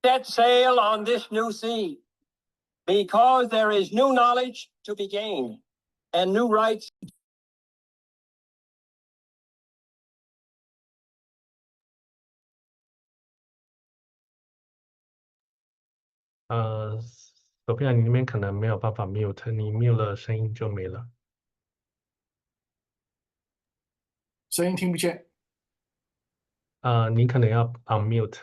Set sail on this new sea, because there is new knowledge to be gained and new rights. Sophia，你那边可能没有办法 mute，你 mute 了声音就没了。声音听不见。你可能要 unmute。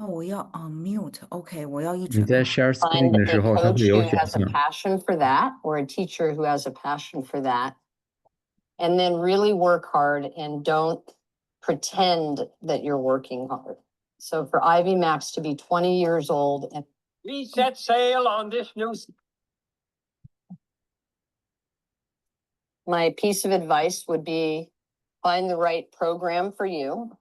我要 unmute，OK，我要一直你在 share screen 的时候，它会有选项。Find a coach who has a passion for that, or a teacher who has a passion for that, and then really work hard and don't pretend that you're working hard. So for Ivy Max to be 20 years old and We set sail on this new sea. my piece of advice would be find the right program for you.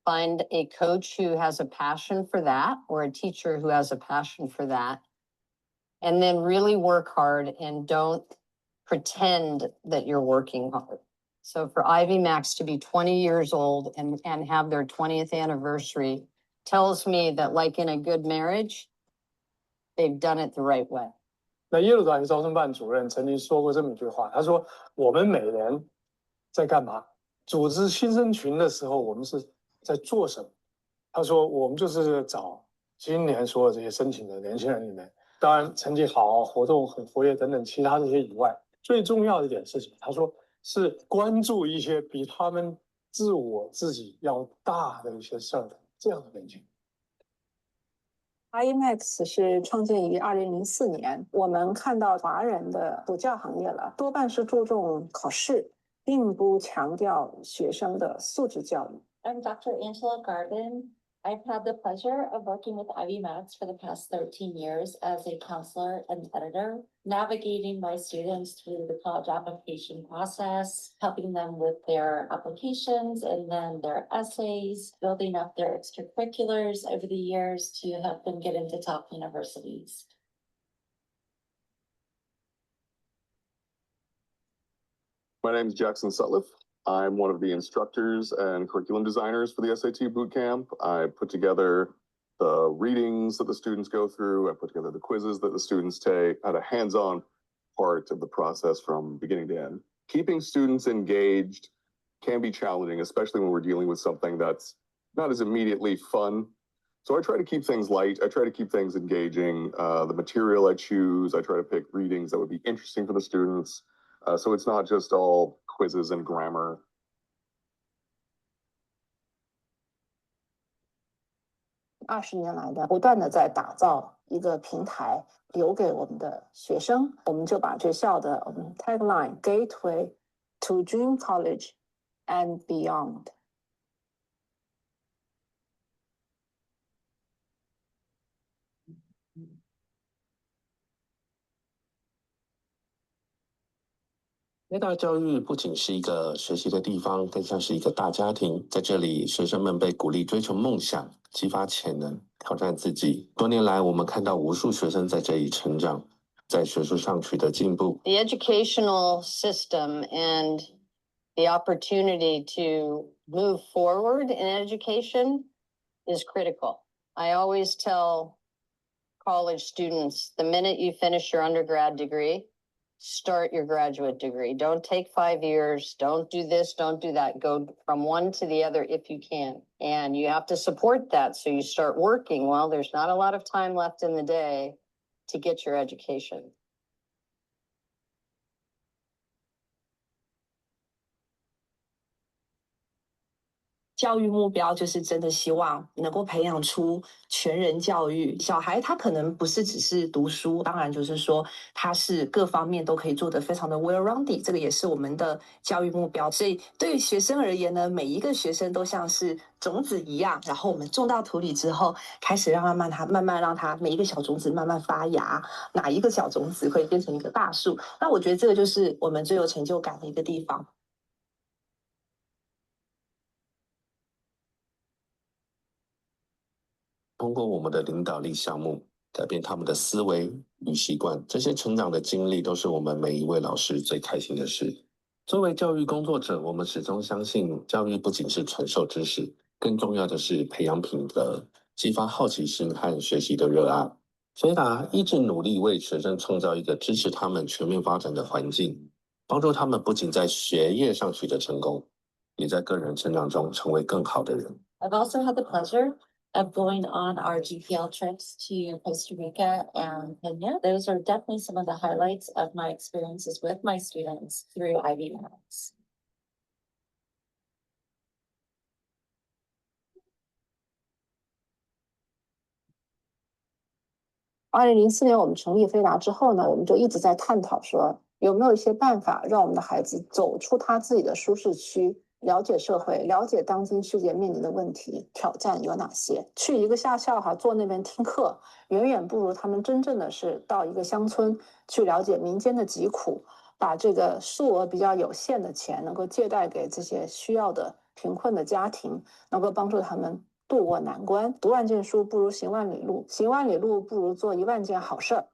Find a coach who has a passion for that, or a teacher who has a passion for that. And then really work hard and don't pretend that you're working hard. So for Ivy Max to be 20 years old and have their 20th anniversary tells me that, like in a good marriage, they've done it the right way. 那耶鲁大学招生办主任曾经说过这么一句话，他说：“我们每年在干嘛？组织新生群的时候，我们是在做什么？”他说：“我们就是找今年所有这些申请的年轻人里面，当然成绩好、活动很活跃等等其他这些以外，最重要的一点是什么？他说是关注一些比他们自己要大的一些事儿的这样的年轻人。” IMAX 是创建于2004年，我们看到华人的补教行业了，多半是注重考试，并不强调学生的素质教育。I'm Dr. Angela Garvin. I've had the pleasure of working with Ivy Max for the past 13 years as a counselor and editor, navigating my students through the college application process, helping them with their applications and then their essays, building up their extracurriculars over the years to help them get into top universities. My name is Jackson Sutliff. I'm one of the instructors and curriculum designers for the SAT Bootcamp. I put together the readings that the students go through. I put together the quizzes that the students take, had a hands-on part of the process from beginning to end. Keeping students engaged can be challenging, especially when we're dealing with something that's not as immediately fun. So I try to keep things light. I try to keep things engaging. The material I choose, I try to pick readings that would be interesting for the students. So it's not just all quizzes and grammar. 20年来的不断的在打造一个平台，留给我们的学生，我们就把学校的tagline Gateway to Dream College and Beyond。台大教育不仅是一个学习的地方，更像是一个大家庭。在这里，学生们被鼓励追求梦想，激发潜能，挑战自己。多年来，我们看到无数学生在这里成长，在学术上取得进步。The educational system and the opportunity to move forward in education is critical. I always tell college students, the minute you finish your undergrad degree, start your graduate degree. Don't take 5 years. Don't do this. Don't do that. Go from one to the other if you can. And you have to support that. So you start working. Well, there's not a lot of time left in the day to get your education. 教育目标就是真的希望能够培养出全人教育。小孩他可能不是只是读书，当然就是说他是各方面都可以做得非常的 well-rounded， 这个也是我们的教育目标。所以对于学生而言呢，每一个学生都像是种子一样，然后我们种到土里之后，开始让它慢慢让它每一个小种子慢慢发芽，哪一个小种子会变成一个大树。那我觉得这个就是我们最有成就感的一个地方。通过我们的领导力项目，改变他们的思维与习惯，这些成长的经历都是我们每一位老师最开心的事。作为教育工作者，我们始终相信，教育不仅是传授知识，更重要的是培养品德。激发好奇心和学习的热爱。飞达一直努力为学生创造一个支持他们全面发展的环境，帮助他们不仅在学业上取得成功，也在个人成长中成为更好的人。I've also had the pleasure of going on our GPL trips to Costa Rica and Kenya. Those are definitely some of the highlights of my experiences with my students through Ivy Max. 2004年我们成立飞达之后呢，我们就一直在探讨说有没有一些办法让我们的孩子走出他自己的舒适区，了解社会，了解当今世界面临的问题，挑战有哪些。去一个夏校坐那边听课，远远不如他们真正的是到一个乡村去了解民间的疾苦，把这个数额比较有限的钱能够借贷给这些需要的贫困的家庭，能够帮助他们渡过难关。读万卷书不如行万里路，行万里路不如做10000件好事儿。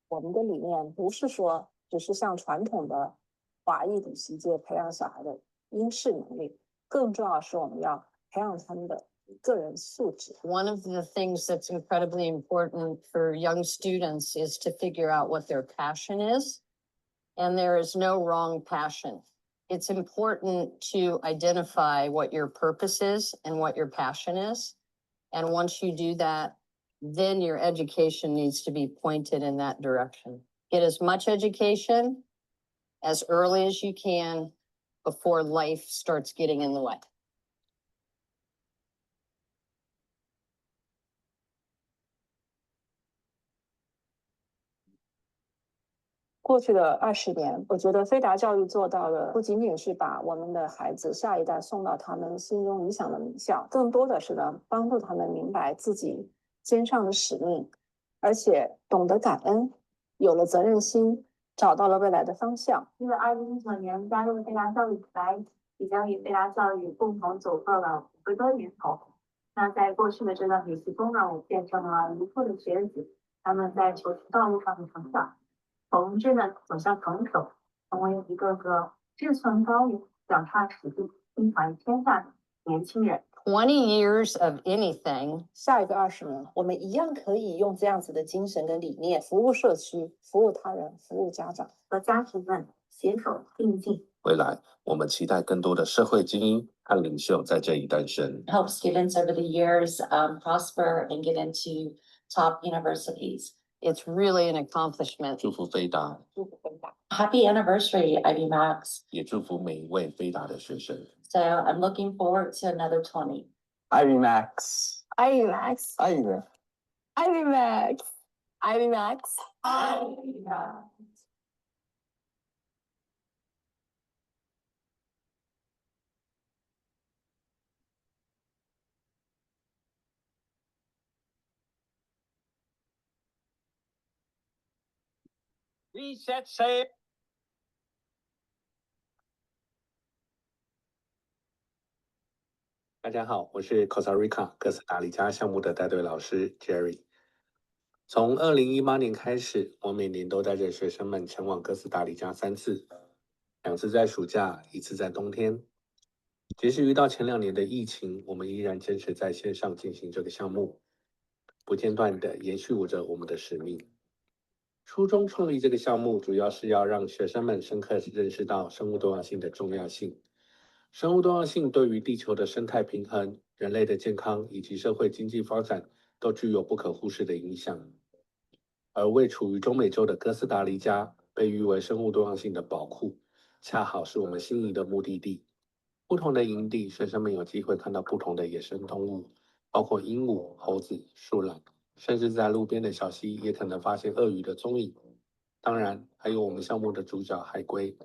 我们的理念不是说只是像传统的华裔补习界培养小孩的应试能力，更重要是我们要培养他们的个人素质。One of the things that's incredibly important for young students is to figure out what their passion is. And there is no wrong passion. It's important to identify what your purpose is and what your passion is. And once you do that, then your education needs to be pointed in that direction. Get as much education as early as you can before life starts getting in the way. 过去的20年，我觉得飞达教育做到的不仅仅是把我们的孩子下一代送到他们心中理想的名校，更多的是呢帮助他们明白自己肩上的使命，而且懂得感恩，有了责任心，找到了未来的方向。因为2019年加入飞达教育以来，已经与飞达教育共同走过了5个多年头。那在过去的这段旅行中呢，我变成了无数的学子，他们在求学道路上的成长。从稚嫩走向成熟，成为一个个志存高远、脚踏实地、心怀天下的年轻人。20 years of anything. 下一个20年，我们一样可以用这样子的精神跟理念，服务社区，服务他人，服务家长，和家庭们携手并进。未来，我们期待更多的社会精英和领袖在这里诞生。Help students over the years prosper and get into top universities. It's really an accomplishment. 祝福飞达，祝福飞达。Happy anniversary, Ivy Max. 也祝福每一位飞达的学生。So I'm looking forward to another 20. Ivy Max. Ivy Max. Ivy Max. Ivy Max. Ivy Max. Ivy Max. Reset sail. 大家好，我是 Costa Rica 哥斯达黎加项目的带队老师 Jerry。从2018年开始，我每年都带着学生们前往哥斯达黎加3次，2次在暑假，1次在冬天。即使遇到前2年的疫情，我们依然坚持在线上进行这个项目，不间断地延续着我们的使命。初衷创立这个项目，主要是要让学生们深刻认识到生物多样性的重要性。生物多样性对于地球的生态平衡、人类的健康以及社会经济发展都具有不可忽视的影响。而位处于中美洲的哥斯达黎加被誉为生物多样性的宝库，恰好是我们心仪的目的地。不同的营地，学生们有机会看到不同的野生动物，包括鹦鹉、猴子、树懒，甚至在路边的小溪也可能发现鳄鱼的踪影。当然，还有我们项目的主角海龟。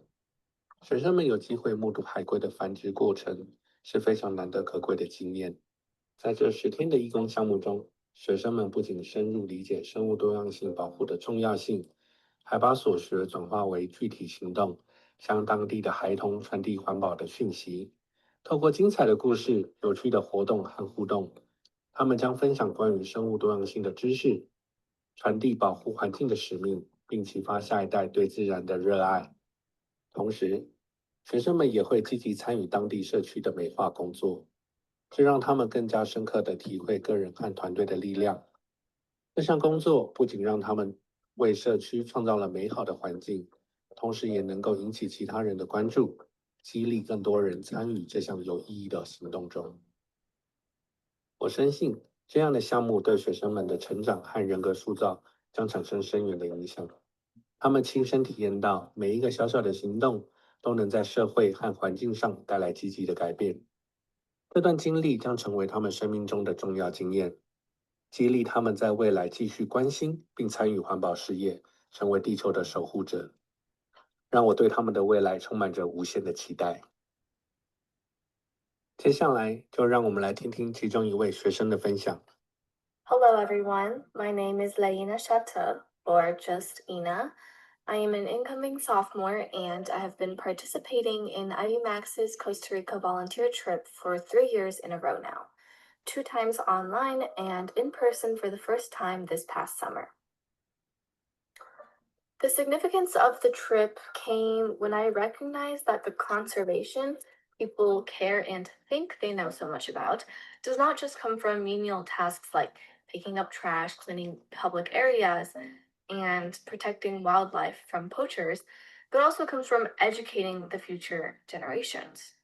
学生们有机会目睹海龟的繁殖过程，是非常难得可贵的经验。在这10天的义工项目中，学生们不仅深入理解生物多样性保护的重要性，还把所学转化为具体行动，向当地的孩童传递环保的讯息。透过精彩的故事、有趣的活动和互动，他们将分享关于生物多样性的知识，传递保护环境的使命，并启发下一代对自然的热爱。同时，学生们也会积极参与当地社区的美化工作，这让他们更加深刻地体会个人和团队的力量。这项工作不仅让他们为社区创造了美好的环境，同时也能够引起其他人的关注，激励更多人参与这项有意义的行动中。我深信，这样的项目对学生们的成长和人格塑造将产生深远的影响。他们亲身体验到每一个小小的行动都能在社会和环境上带来积极的改变。这段经历将成为他们生命中的重要经验，激励他们在未来继续关心并参与环保事业，成为地球的守护者。让我对他们的未来充满着无限的期待。接下来就让我们来听听其中一位学生的分享。Hello everyone, my name is Laina Shatta, or just Ina. I am an incoming sophomore and I have been participating in Ivy Max's Costa Rica volunteer trip for 3 years in a row now, 2 times online and in person for the first time this past summer. The significance of the trip came when I recognized that the conservation people care and think they know so much about does not just come from menial tasks like picking up trash, cleaning public areas, and protecting wildlife from poachers, but also comes from educating the future generations.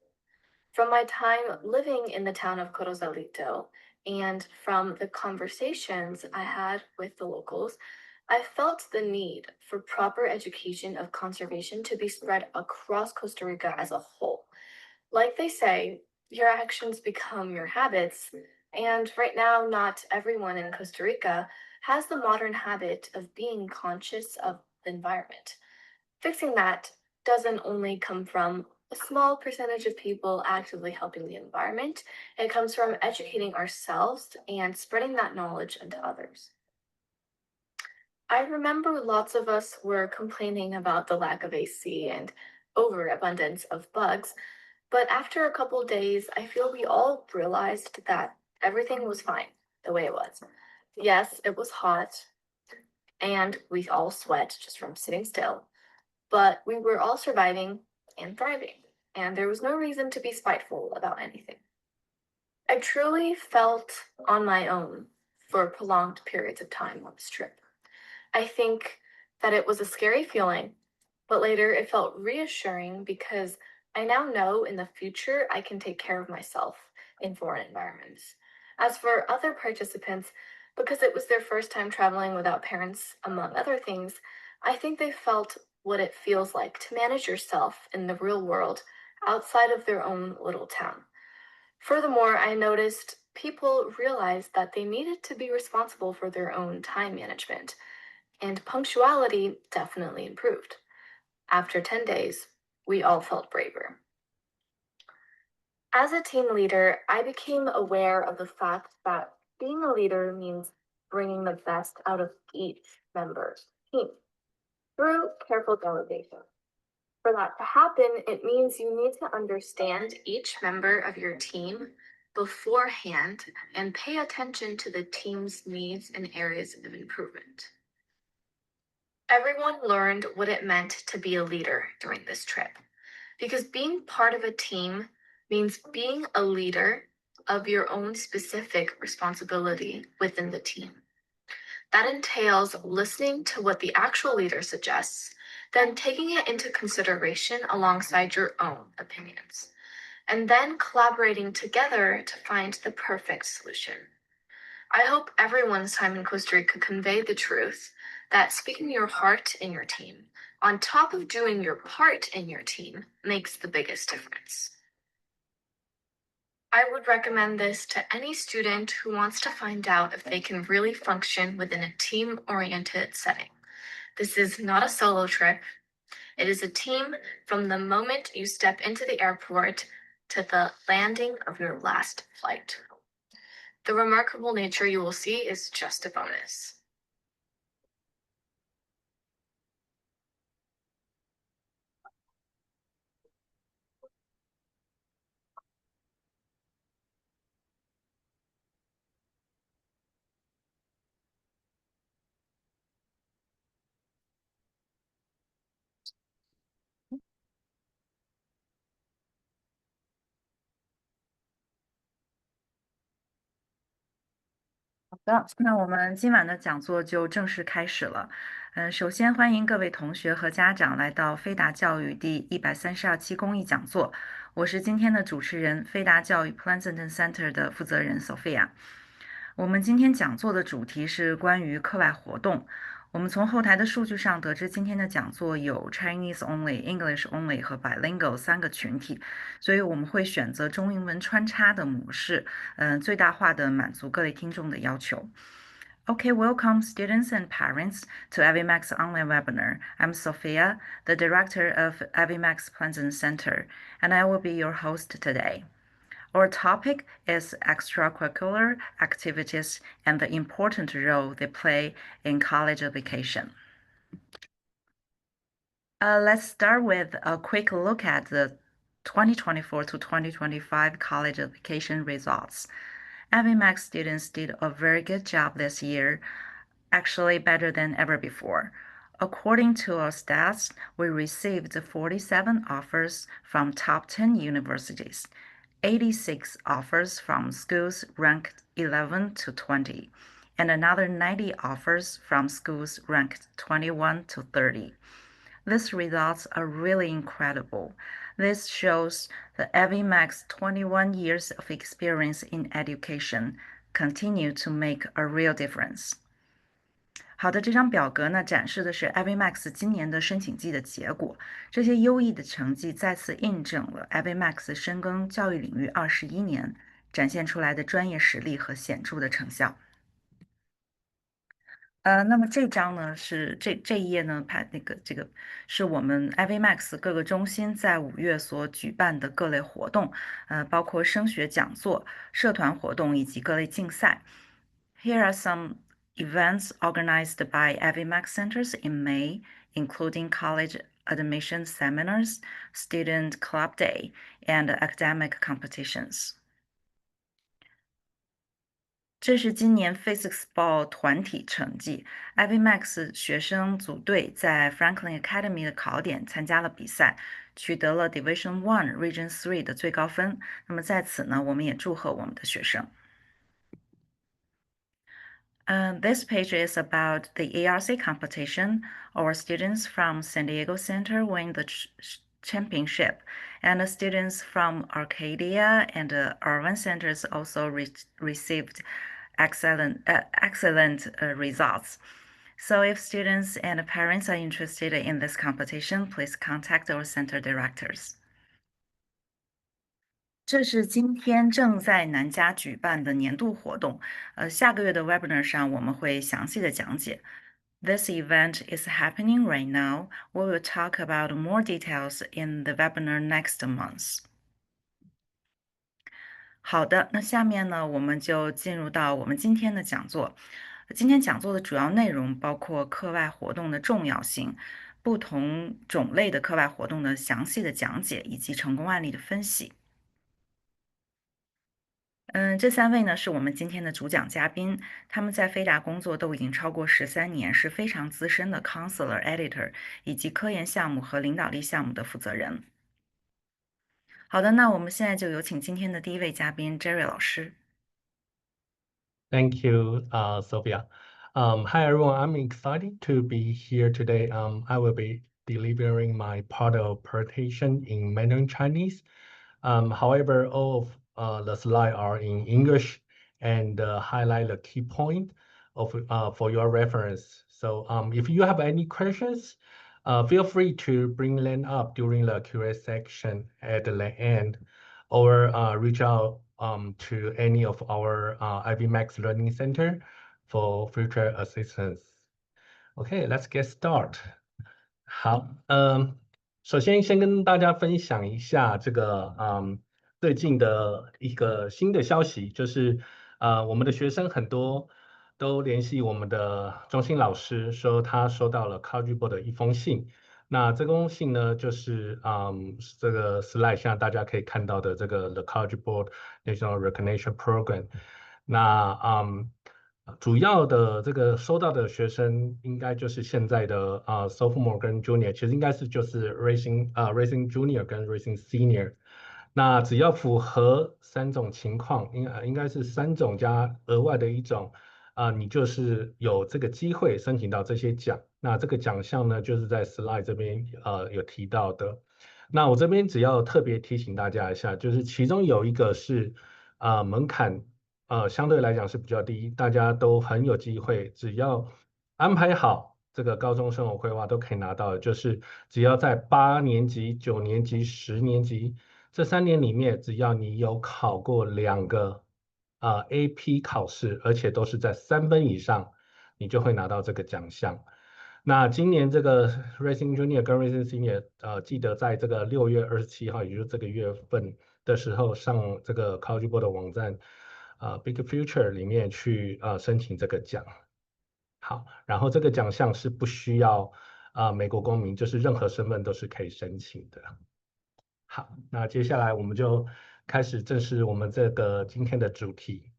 From my time living in the town of Corozalito and from the conversations I had with the locals, I felt the need for proper education of conservation to be spread across Costa Rica as a whole. Like they say, your actions become your habits, and right now, not everyone in Costa Rica has the modern habit of being conscious of the environment. Fixing that doesn't only come from a small percentage of people actively helping the environment, it comes from educating ourselves and spreading that knowledge into others. I remember lots of us were complaining about the lack of AC and overabundance of bugs, but after a couple days, I feel we all realized that everything was fine the way it was. Yes, it was hot, and we all sweat just from sitting still, but we were all surviving and thriving, and there was no reason to be spiteful about anything. I truly felt on my own for prolonged periods of time on this trip. I think that it was a scary feeling, but later it felt reassuring because I now know in the future I can take care of myself in foreign environments. As for other participants, because it was their first time traveling without parents, among other things, I think they felt what it feels like to manage yourself in the real world outside of their own little town. Furthermore, I noticed people realized that they needed to be responsible for their own time management, and punctuality definitely improved. After 10 days, we all felt braver. As a team leader, I became aware of the fact that being a leader means bringing the best out of each member's team through careful delegation. For that to happen, it means you need to understand each member of your team beforehand and pay attention to the team's needs and areas of improvement. Everyone learned what it meant to be a leader during this trip, because being part of a team means being a leader of your own specific responsibility within the team. That entails listening to what the actual leader suggests, then taking it into consideration alongside your own opinions, and then collaborating together to find the perfect solution. I hope everyone's time in Costa Rica conveyed the truth that speaking your heart in your team, on top of doing your part in your team, makes the biggest difference. I would recommend this to any student who wants to find out if they can really function within a team-oriented setting. This is not a solo trip. It is a team from the moment you step into the airport to the landing of your last flight. The remarkable nature you will see is just a bonus. 好，那我们今晚的讲座就正式开始了。首先欢迎各位同学和家长来到飞达教育第132期公益讲座。我是今天的主持人，飞达教育 Pleasanton Center 的负责人 Sophia。我们今天讲座的主题是关于课外活动。我们从后台的数据上得知，今天的讲座有 Chinese Only、English Only 和 Bilingual 3个群体，所以我们会选择中英文穿插的模式，最大化的满足各位听众的要求。Okay, welcome students and parents to AVMAX online webinar. I'm Sophia, the director of AVMAX Pleasant Center, and I will be your host today. Our topic is extracurricular activities and the important role they play in college application. Let's start with a quick look at the 2024 to 2025 college application results. AVMAX students did a very good job this year, actually better than ever before. According to our stats, we received 47 offers from top 10 universities, 86 offers from schools ranked 11 to 20, and another 90 offers from schools ranked 21 to 30. These results are really incredible. This shows that AVMAX's 21 years of experience in education continue to make a real difference. 好的，这张表格呢展示的是 AVMAX 今年的申请季的结果。这些优异的成绩再次印证了 AVMAX 深耕教育领域21年展现出来的专业实力和显著的成效。那么这张呢是这一页呢，这个是我们 AVMAX 各个中心在5月所举办的各类活动，包括升学讲座、社团活动以及各类竞赛。Here are some events organized by AVMAX centers in May, including college admission seminars, student club day, and academic competitions. 这是今年 Physics Ball 团体成绩。AVMAX 学生组队在 Franklin Academy 的考点参加了比赛，取得了 Division 1 Region 3的最高分。那么在此呢，我们也祝贺我们的学生。This page is about the ERC competition. Our students from San Diego Center win the championship, and the students from Arcadia and Irvine centers also received excellent results. So if students and parents are interested in this competition, please contact our center directors. 这是今天正在南加举办的年度活动，下个月的 webinar 上我们会详细的讲解。This event is happening right now. We will talk about more details in the webinar next month. 好的，那下面呢，我们就进入到我们今天的讲座。今天讲座的主要内容包括课外活动的重要性、不同种类的课外活动的详细的讲解以及成功案例的分析。这3位呢是我们今天的主讲嘉宾，他们在飞达工作都已经超过13年，是非常资深的 counselor、editor 以及科研项目和领导力项目的负责人。好的，那我们现在就有请今天的第1位嘉宾 Jerry 老师。Thank you, Sophia. Hi everyone, I'm excited to be here today. I will be delivering my part of presentation in Mandarin Chinese. However, all of the slides are in English and highlight the key point of for your reference. So if you have any questions, feel free to bring them up during the Q&A section at the end, or reach out to any of our AVMAX Learning Center for future assistance. Okay, let's get started. 好，首先跟大家分享一下这个最近的一个新的消息，就是我们的学生很多都联系我们的中心老师，说他收到了 College Board 的一封信。那这封信呢，就是这个 slide 上大家可以看到的这个 The College Board National Recognition Program。那主要的这个收到的学生应该就是现在的sophomore 跟 junior， 其实应该是就是 racing junior 跟 racing senior。那只要符合3种情况，应该是3种加额外的一种你就是有这个机会申请到这些奖。那这个奖项呢，就是在 slide 这边有提到的。那我这边只要特别提醒大家一下，就是其中有一个是门槛相对来讲是比较低，大家都很有机会，只要安排好这个高中生活规划都可以拿到的，就是只要在8年级、9年级、10年级这3年里面，只要你有考过2个AP 考试，而且都是在3分以上，你就会拿到这个奖项。那今年这个 Racing Junior 跟 Racing Senior，记得在这个6月27号，也就是这个月份的时候，上这个 College Board 的网站Big Future 里面去申请这个奖。好，然后这个奖项是不需要美国公民，就是任何身份都是可以申请的。好，那接下来我们就开始正式我们这个今天的主题。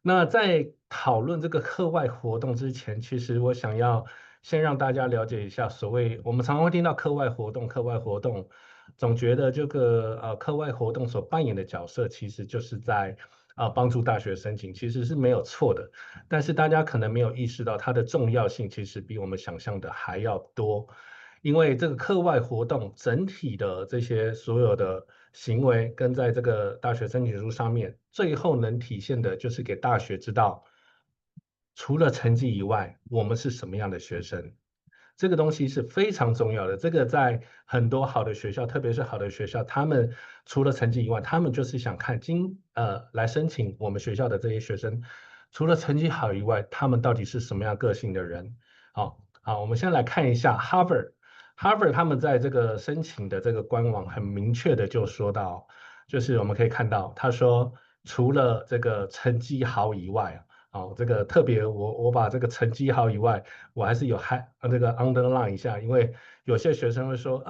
那在讨论这个课外活动之前，其实我想要先让大家了解一下，所谓我们常常会听到课外活动，课外活动，总觉得这个课外活动所扮演的角色，其实就是在帮助大学申请，其实是没有错的。但是大家可能没有意识到它的重要性，其实比我们想象的还要多。因为这个课外活动整体的这些所有的行为，跟在这个大学申请书上面，最后能体现的就是给大学知道，除了成绩以外，我们是什么样的学生。这个东西是非常重要的。这个在很多好的学校，特别是好的学校，他们除了成绩以外，他们就是想看来申请我们学校的这些学生，除了成绩好以外，他们到底是什么样个性的人。好，我们先来看一下 Harvard 他们在这个申请的这个官网很明确的就说到，就是我们可以看到，他说除了这个成绩好以外，这个特别我把这个成绩好以外，我还是有这个 underline 一下，因为有些学生会说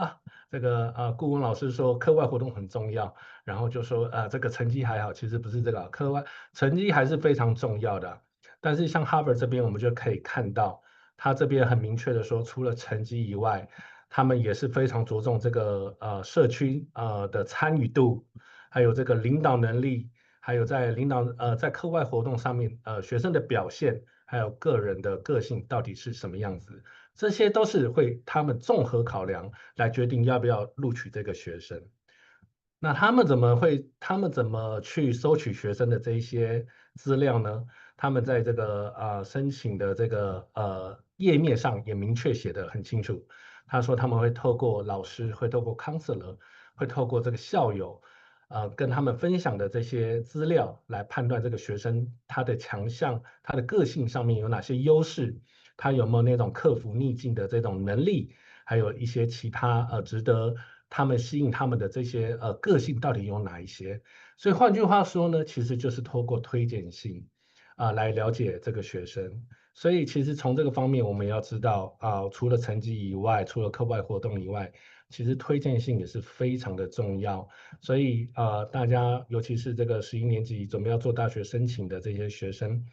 这个顾问老师说课外活动很重要，然后就说这个成绩还好，其实不是这个，课外成绩还是非常重要的。但是像 Harvard 这边，我们就可以看到，他这边很明确的说，除了成绩以外，他们也是非常着重这个社区的参与度，还有这个领导能力，还有在在课外活动上面学生的表现，还有个人的个性到底是什么样子，这些都是会他们综合考量来决定要不要录取这个学生。那他们怎么去收取学生的这一些资料呢？他们在这个申请的这个页面上也明确写得很清楚。他说他们会透过老师，会透过 counselor， 会透过这个校友，跟他们分享的这些资料来判断这个学生他的强项，他的个性上面有哪些优势，他有没有那种克服逆境的这种能力，还有一些其他值得他们吸引他们的这些个性到底有哪一些。所以换句话说呢，其实就是透过推荐信来了解这个学生。所以其实从这个方面，我们要知道除了成绩以外，除了课外活动以外，其实推荐信也是非常的重要。所以大家尤其是这个11年级准备要做大学申请的这些学生，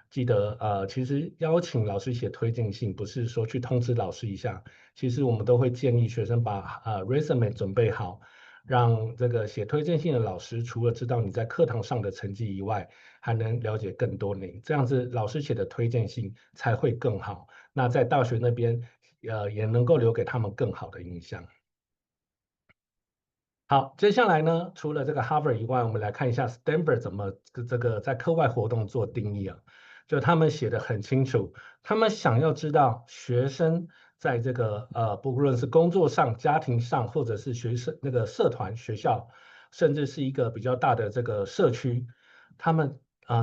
记得其实邀请老师写推荐信，不是说去通知老师一下，其实我们都会建议学生把resume 准备好，让这个写推荐信的老师除了知道你在课堂上的成绩以外，还能了解更多你，这样子老师写的推荐信才会更好。那在大学那边也能够留给他们更好的印象。好，接下来呢，除了这个 Harvard 以外，我们来看一下 Stanford 怎么这个在课外活动做定义啊。就他们写的很清楚，他们想要知道学生在这个不论是工作上、家庭上，或者是那个社团、学校，甚至是一个比较大的这个社区，他们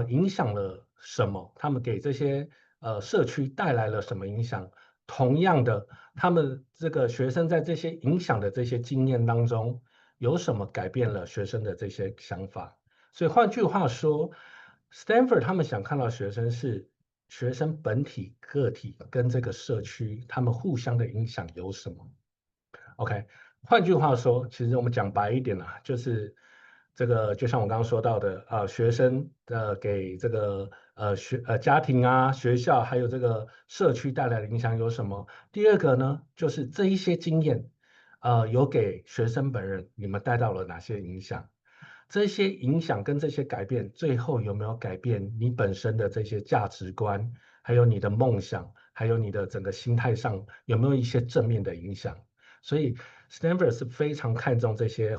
影响了什么？他们给这些社区带来了什么影响？同样的，他们这个学生在这些影响的这些经验当中，有什么改变了学生的这些想法？所以换句话说，Stanford 他们想看到学生是学生本体个体跟这个社区他们互相的影响有什么 ？OK， 换句话说，其实我们讲白一点啦，就是这个就像我刚刚说到的学生给这个家庭啊、学校还有这个社区带来的影响有什么？第二个呢，就是这一些经验有给学生本人你们带到了哪些影响？这些影响跟这些改变，最后有没有改变你本身的这些价值观，还有你的梦想，还有你的整个心态上有没有一些正面的影响？所以 Stanford 是非常看重这些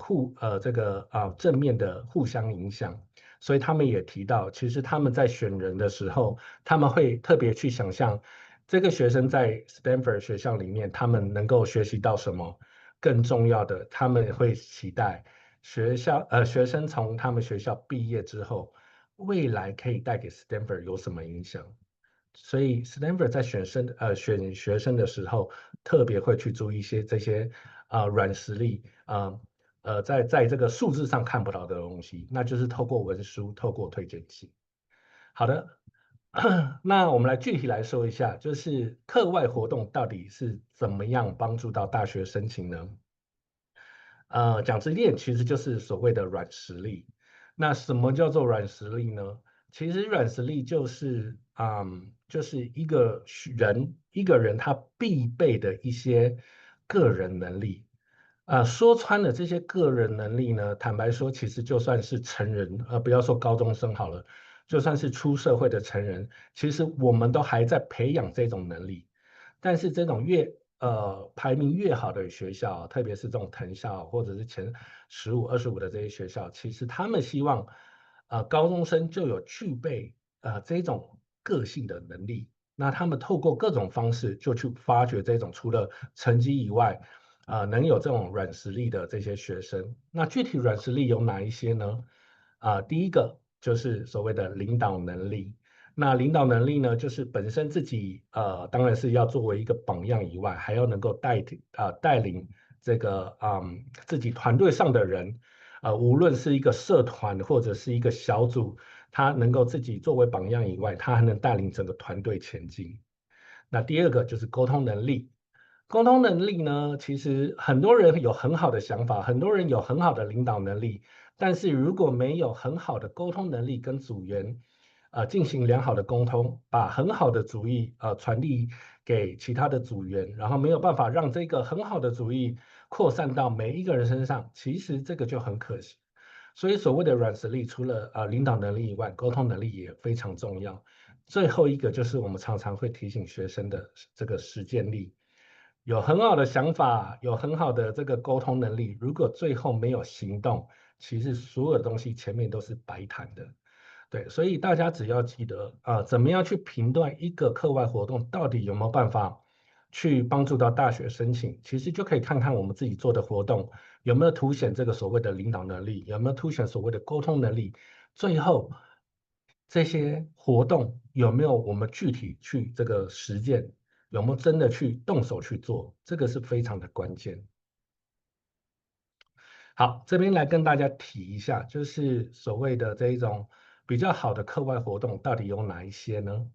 正面的互相影响，所以他们也提到，其实他们在选人的时候，他们会特别去想象这个学生在 Stanford 学校里面，他们能够学习到什么。更重要的，他们会期待学生从他们学校毕业之后，未来可以带给 Stanford 有什么影响。所以 Stanford 在选学生的时候，特别会去注意一些这些软实力在这个数字上看不到的东西，那就是透过文书，透过推荐信。好的，那我们来具体来说一下，就是课外活动到底是怎么样帮助到大学申请呢？讲直接点，其实就是所谓的软实力。那什么叫做软实力呢？其实软实力就是就是一个人他必备的一些个人能力。说穿了这些个人能力呢，坦白说，其实就算是成人，不要说高中生好了，就算是出社会的成人，其实我们都还在培养这种能力。但是这种排名越好的学校，特别是这种藤校或者是前15、25的这些学校，其实他们希望高中生就有具备这种个性的能力。那他们透过各种方式就去发掘这种除了成绩以外，能有这种软实力的这些学生。那具体软实力有哪一些呢？第一个就是所谓的领导能力。那领导能力呢，就是本身自己当然是要作为一个榜样以外，还要能够带领这个自己团队上的人，无论是一个社团或者是一个小组，他能够自己作为榜样以外，他还能带领整个团队前进。那第二个就是沟通能力。沟通能力呢，其实很多人有很好的想法，很多人有很好的领导能力，但是如果没有很好的沟通能力跟组员，进行良好的沟通，把很好的主意传递给其他的组员，然后没有办法让这个很好的主意扩散到每一个人身上，其实这个就很可惜。所以所谓的软实力，除了领导能力以外，沟通能力也非常重要。最后一个就是我们常常会提醒学生的这个实践力。有很好的想法，有很好的这个沟通能力，如果最后没有行动，其实所有的东西前面都是白谈的。对，所以大家只要记得怎么样去评断一个课外活动到底有没有办法去帮助到大学申请，其实就可以看看我们自己做的活动有没有凸显这个所谓的领导能力，有没有凸显所谓的沟通能力，最后这些活动有没有我们具体去这个实践，有没有真的去动手去做，这个是非常的关键。好，这边来跟大家提一下，就是所谓的这一种比较好的课外活动到底有哪一些呢？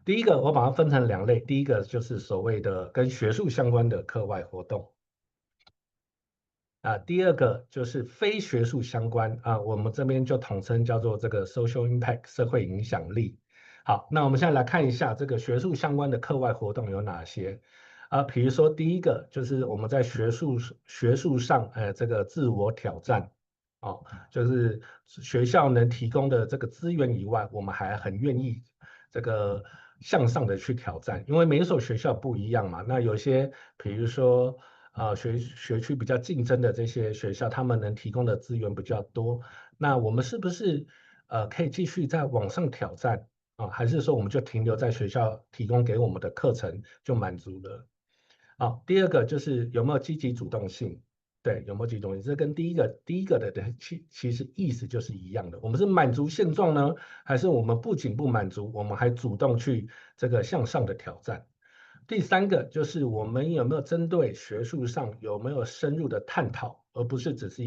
第一个，我把它分成2类，第一个就是所谓的跟学术相关的课外活动。第二个就是非学术相关我们这边就统称叫做这个 social impact 社会影响力。好，那我们现在来看一下这个学术相关的课外活动有哪些比如说第一个就是我们在学术上这个自我挑战就是学校能提供的这个资源以外，我们还很愿意这个向上的去挑战，因为每一所学校不一样嘛。那有些比如说学区比较竞争的这些学校，他们能提供的资源比较多。那我们是不是可以继续在往上挑战还是说我们就停留在学校提供给我们的课程就满足了？第二个就是有没有积极主动性？对，有没有积极主动性？这跟第一个的其实意思就是一样的。我们是满足现状呢，还是我们不仅不满足，我们还主动去这个向上的挑战？第三个就是我们有没有针对学术上有没有深入的探讨，而不是只是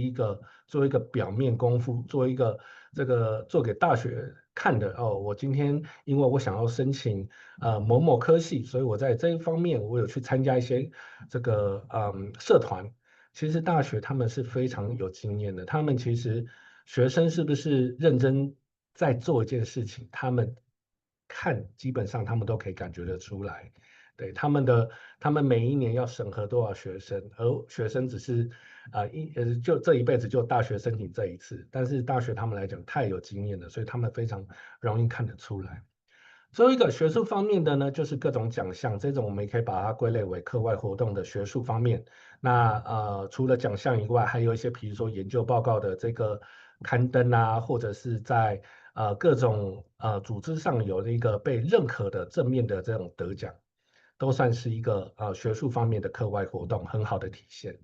做一个表面功夫，做一个做给大学看的我今天因为我想要申请某某科系，所以我在这一方面我有去参加一些这个社团。其实大学他们是非常有经验的，他们其实学生是不是认真在做一件事情，他们基本上他们都可以感觉得出来。对他们每一年要审核多少学生，而学生只是就这一辈子就大学申请这一次，但是大学他们来讲太有经验了，所以他们非常容易看得出来。最后一个学术方面的呢，就是各种奖项，这种我们也可以把它归类为课外活动的学术方面。那除了奖项以外，还有一些比如说研究报告的这个刊登啊，或者是在各种组织上有一个被认可的正面的这种得奖，都算是一个学术方面的课外活动很好的体现。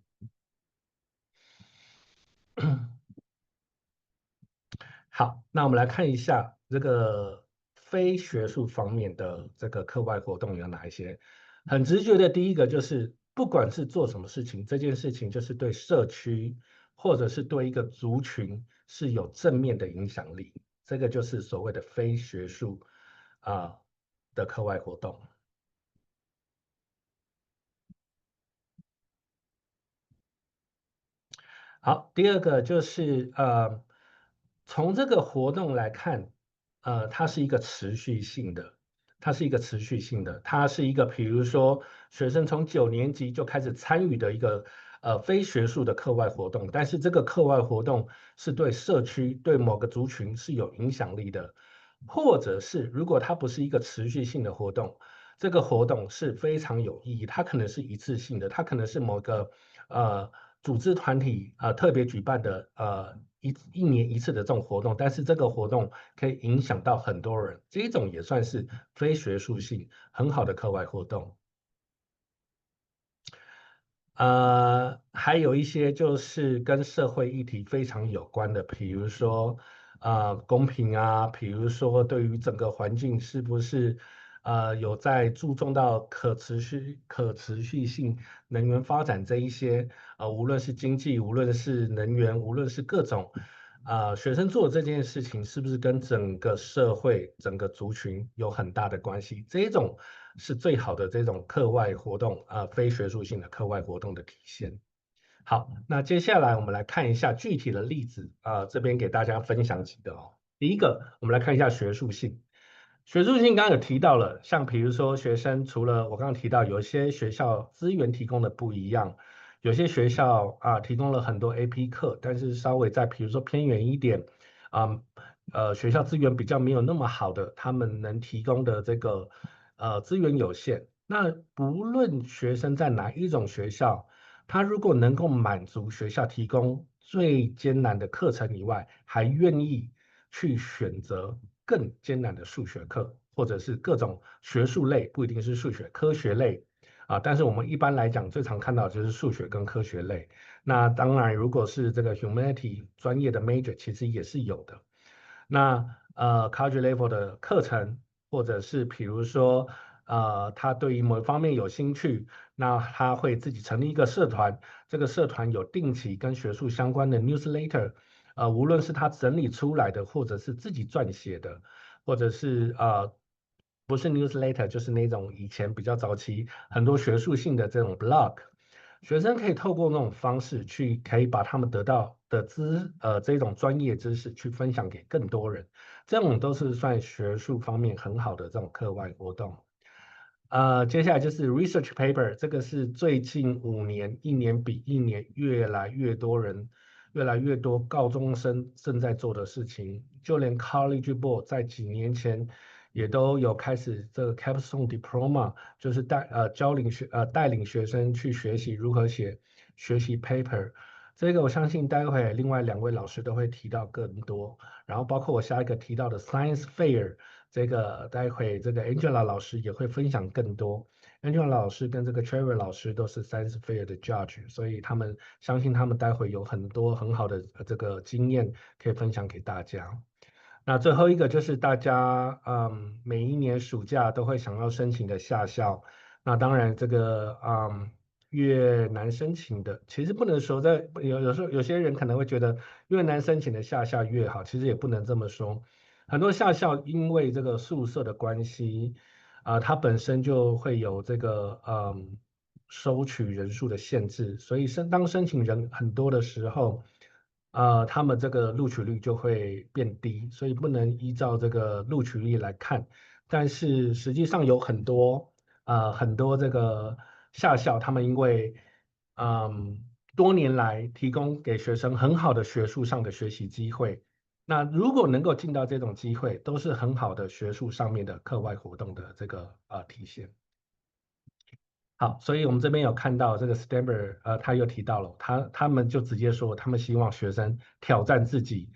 好，那我们来看一下这个非学术方面的这个课外活动有哪一些。很直觉的，第一个就是不管是做什么事情，这件事情就是对社区或者是对一个族群是有正面的影响力，这个就是所谓的非学术的课外活动。好，第二个就是从这个活动来看，它是一个持续性的，它是一一个，比如说学生从9年级就开始参与的一个非学术的课外活动，但是这个课外活动是对社区、对某个族群是有影响力的，或者是如果它不是一个持续性的活动，这个活动是非常有意义，它可能是一次性的，它可能是某个组织团体特别举办的一年一次的这种活动，但是这个活动可以影响到很多人，这一种也算是非学术性很好的课外活动。还有一些就是跟社会议题非常有关的，比如说公平啊，比如说对于整个环境是不是有在注重到可持续性能源发展这一些无论是经济，无论是能源，无论是各种学生做这件事情是不是跟整个社会、整个族群有很大的关系？这一种是最好的这种课外活动非学术性的课外活动的体现。好，那接下来我们来看一下具体的例子这边给大家分享几个哦。第一个，我们来看一下学术性。学术性刚刚有提到了，像比如说学生除了我刚刚提到，有些学校资源提供的不一样，有些学校提供了很多 AP 课，但是稍微在比如说偏远一点学校资源比较没有那么好的，他们能提供的这个资源有限。那不论学生在哪一种学校，他如果能够满足学校提供最艰难的课程以外，还愿意去选择更艰难的数学课，或者是各种学术类，不一定是数学，科学类但是我们一般来讲最常看到就是数学跟科学类。那当然，如果是这个 humanity 专业的 major，其实也是有的。那college level 的课程，或者是比如说他对于某方面有兴趣，那他会自己成立一个社团，这个社团有定期跟学术相关的 newsletter，无论是他整理出来的，或者是自己撰写的，或者是不是 newsletter，就是那种以前比较早期很多学术性的这种 blog。学生可以透过那种方式可以把他们得到的这种专业知识去分享给更多人，这种都是算学术方面很好的这种课外活动。接下来就是 research paper， 这个是最近5年，一年比一年越来越多高中生正在做的事情，就连 college board 在几年前也都有开始这个 capstone diploma， 就是带领学生去学习如何写学习 paper。这个我相信待会另外2位老师都会提到更多，然后包括我下一个提到的 science fair， 这个待会这个 Angela 老师也会分享更多。Angela 老师跟这个 Trevor 老师都是 science fair 的 judge， 所以相信他们待会有很多很好的这个经验可以分享给大家。那最后一个就是大家每一年暑假都会想要申请的夏校，那当然这个越难申请的，其实不能说有时候有些人可能会觉得越难申请的夏校越好，其实也不能这么说。很多夏校因为这个宿舍的关系它本身就会有这个收取人数的限制，所以当申请人很多的时候他们这个录取率就会变低，所以不能依照这个录取率来看。但是实际上有很多很多这个下校他们因为多年来提供给学生很好的学术上的学习机会，那如果能够进到这种机会，都是很好的学术上面的课外活动的这个体现。好，所以我们这边有看到这个 Stamber，他又提到了，他们就直接说，他们希望学生挑战自己，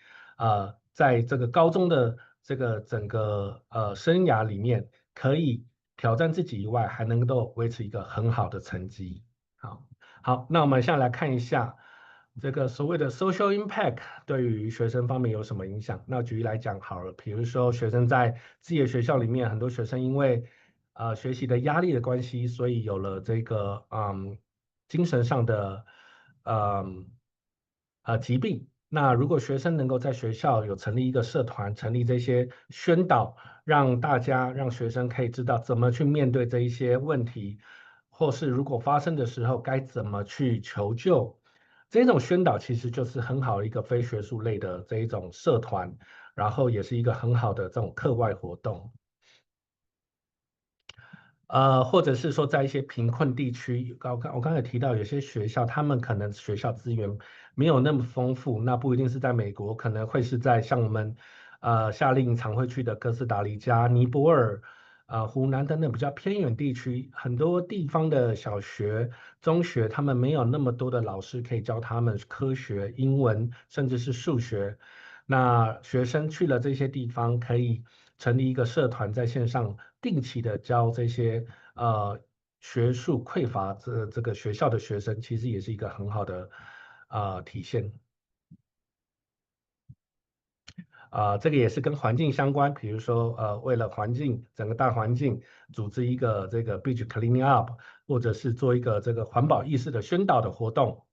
在这个高中的这个整个生涯里面，可以挑战自己以外，还能够维持一个很好的成绩。好，那我们现在来看一下这个所谓的 social impact 对于学生方面有什么影响。那举例来讲好了，比如说学生在自己的学校里面，很多学生因为学习的压力的关系，所以有了这个精神上的疾病。那如果学生能够在学校有成立一个社团，成立这些宣导，让学生可以知道怎么去面对这一些问题，或是如果发生的时候该怎么去求救，这种宣导其实就是很好的一个非学术类的这一种社团，然后也是一个很好的这种课外活动。或者是说在一些贫困地区，我刚才提到有些学校，他们可能学校资源没有那么丰富，那不一定是在美国，可能会是在像我们夏令营常会去的哥斯达黎加、尼泊尔、湖南等等比较偏远地区，很多地方的小学、中学，他们没有那么多的老师可以教他们科学、英文，甚至是数学。那学生去了这些地方，可以成立一个社团，在线上定期的教这些学术匮乏这个学校的学生，其实也是一个很好的体现。这个也是跟环境相关，比如说为了环境整个大环境组织一个这个 beach cleaning up， 或者是做一个这个环保意识的宣导的活动，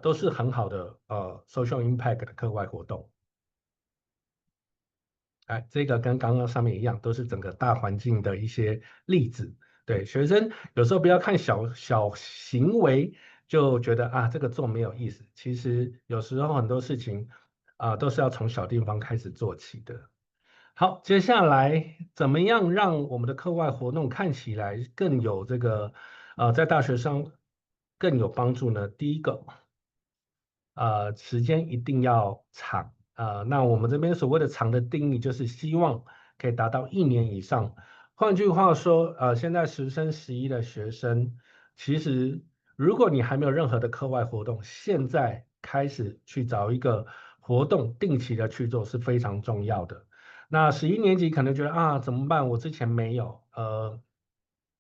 都是很好的social impact 的课外活动。这个跟刚刚上面一样，都是整个大环境的一些例子。对，学生有时候不要看小行为就觉得这个做没有意思，其实有时候很多事情都是要从小地方开始做起的。好，接下来怎么样让我们的课外活动看起来更有这个在大学上更有帮助呢？第一个，时间一定要长。那我们这边所谓的长的定义，就是希望可以达到1年以上。换句话说，现在10升11的学生，其实如果你还没有任何的课外活动，现在开始去找一个活动，定期的去做是非常重要的。那11年级可能觉得怎么办？我之前没有，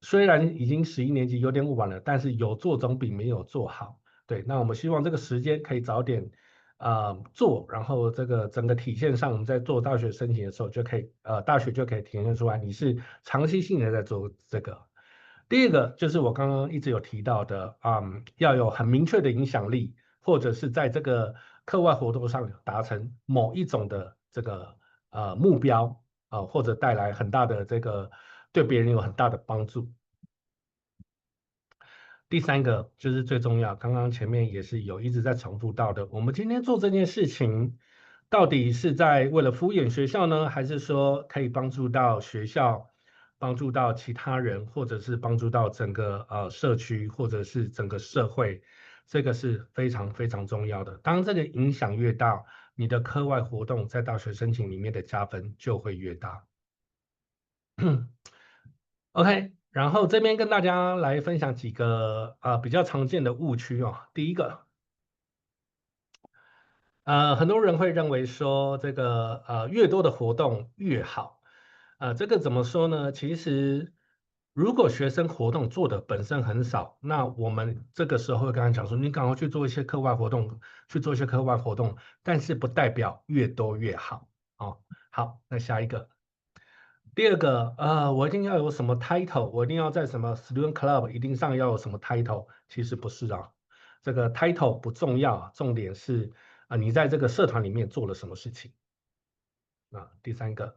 虽然已经11年级有点晚了，但是有做总比没有做好。对，那我们希望这个时间可以早点做，然后这个整个体现上，我们在做大学申请的时候就可以大学就可以体现出来你是长期性的在做这个。第二个就是我刚刚一直有提到的，要有很明确的影响力，或者是在这个课外活动上达成某一种的这个目标或者带来很大的这个对别人有很大的帮助。第三个就是最重要，刚刚前面也是有一直在重复到的，我们今天做这件事情，到底是在为了敷衍学校呢，还是说可以帮助到学校，帮助到其他人，或者是帮助到整个社区，或者是整个社会，这个是非常非常重要的。当这个影响越大，你的课外活动在大学申请里面的加分就会越大。OK。然后这边跟大家来分享几个比较常见的误区哦。第一个，很多人会认为说这个越多的活动越好。这个怎么说呢？其实如果学生活动做的本身很少，那我们这个时候会跟他讲说，你赶快去做一些课外活动，但是不代表越多越好。好，那下一个。第二个，我一定要有什么 title， 我一定要在什么 student club 一定上要有什么 title， 其实不是啊，这个 title 不重要，重点是你在这个社团里面做了什么事情。第三个，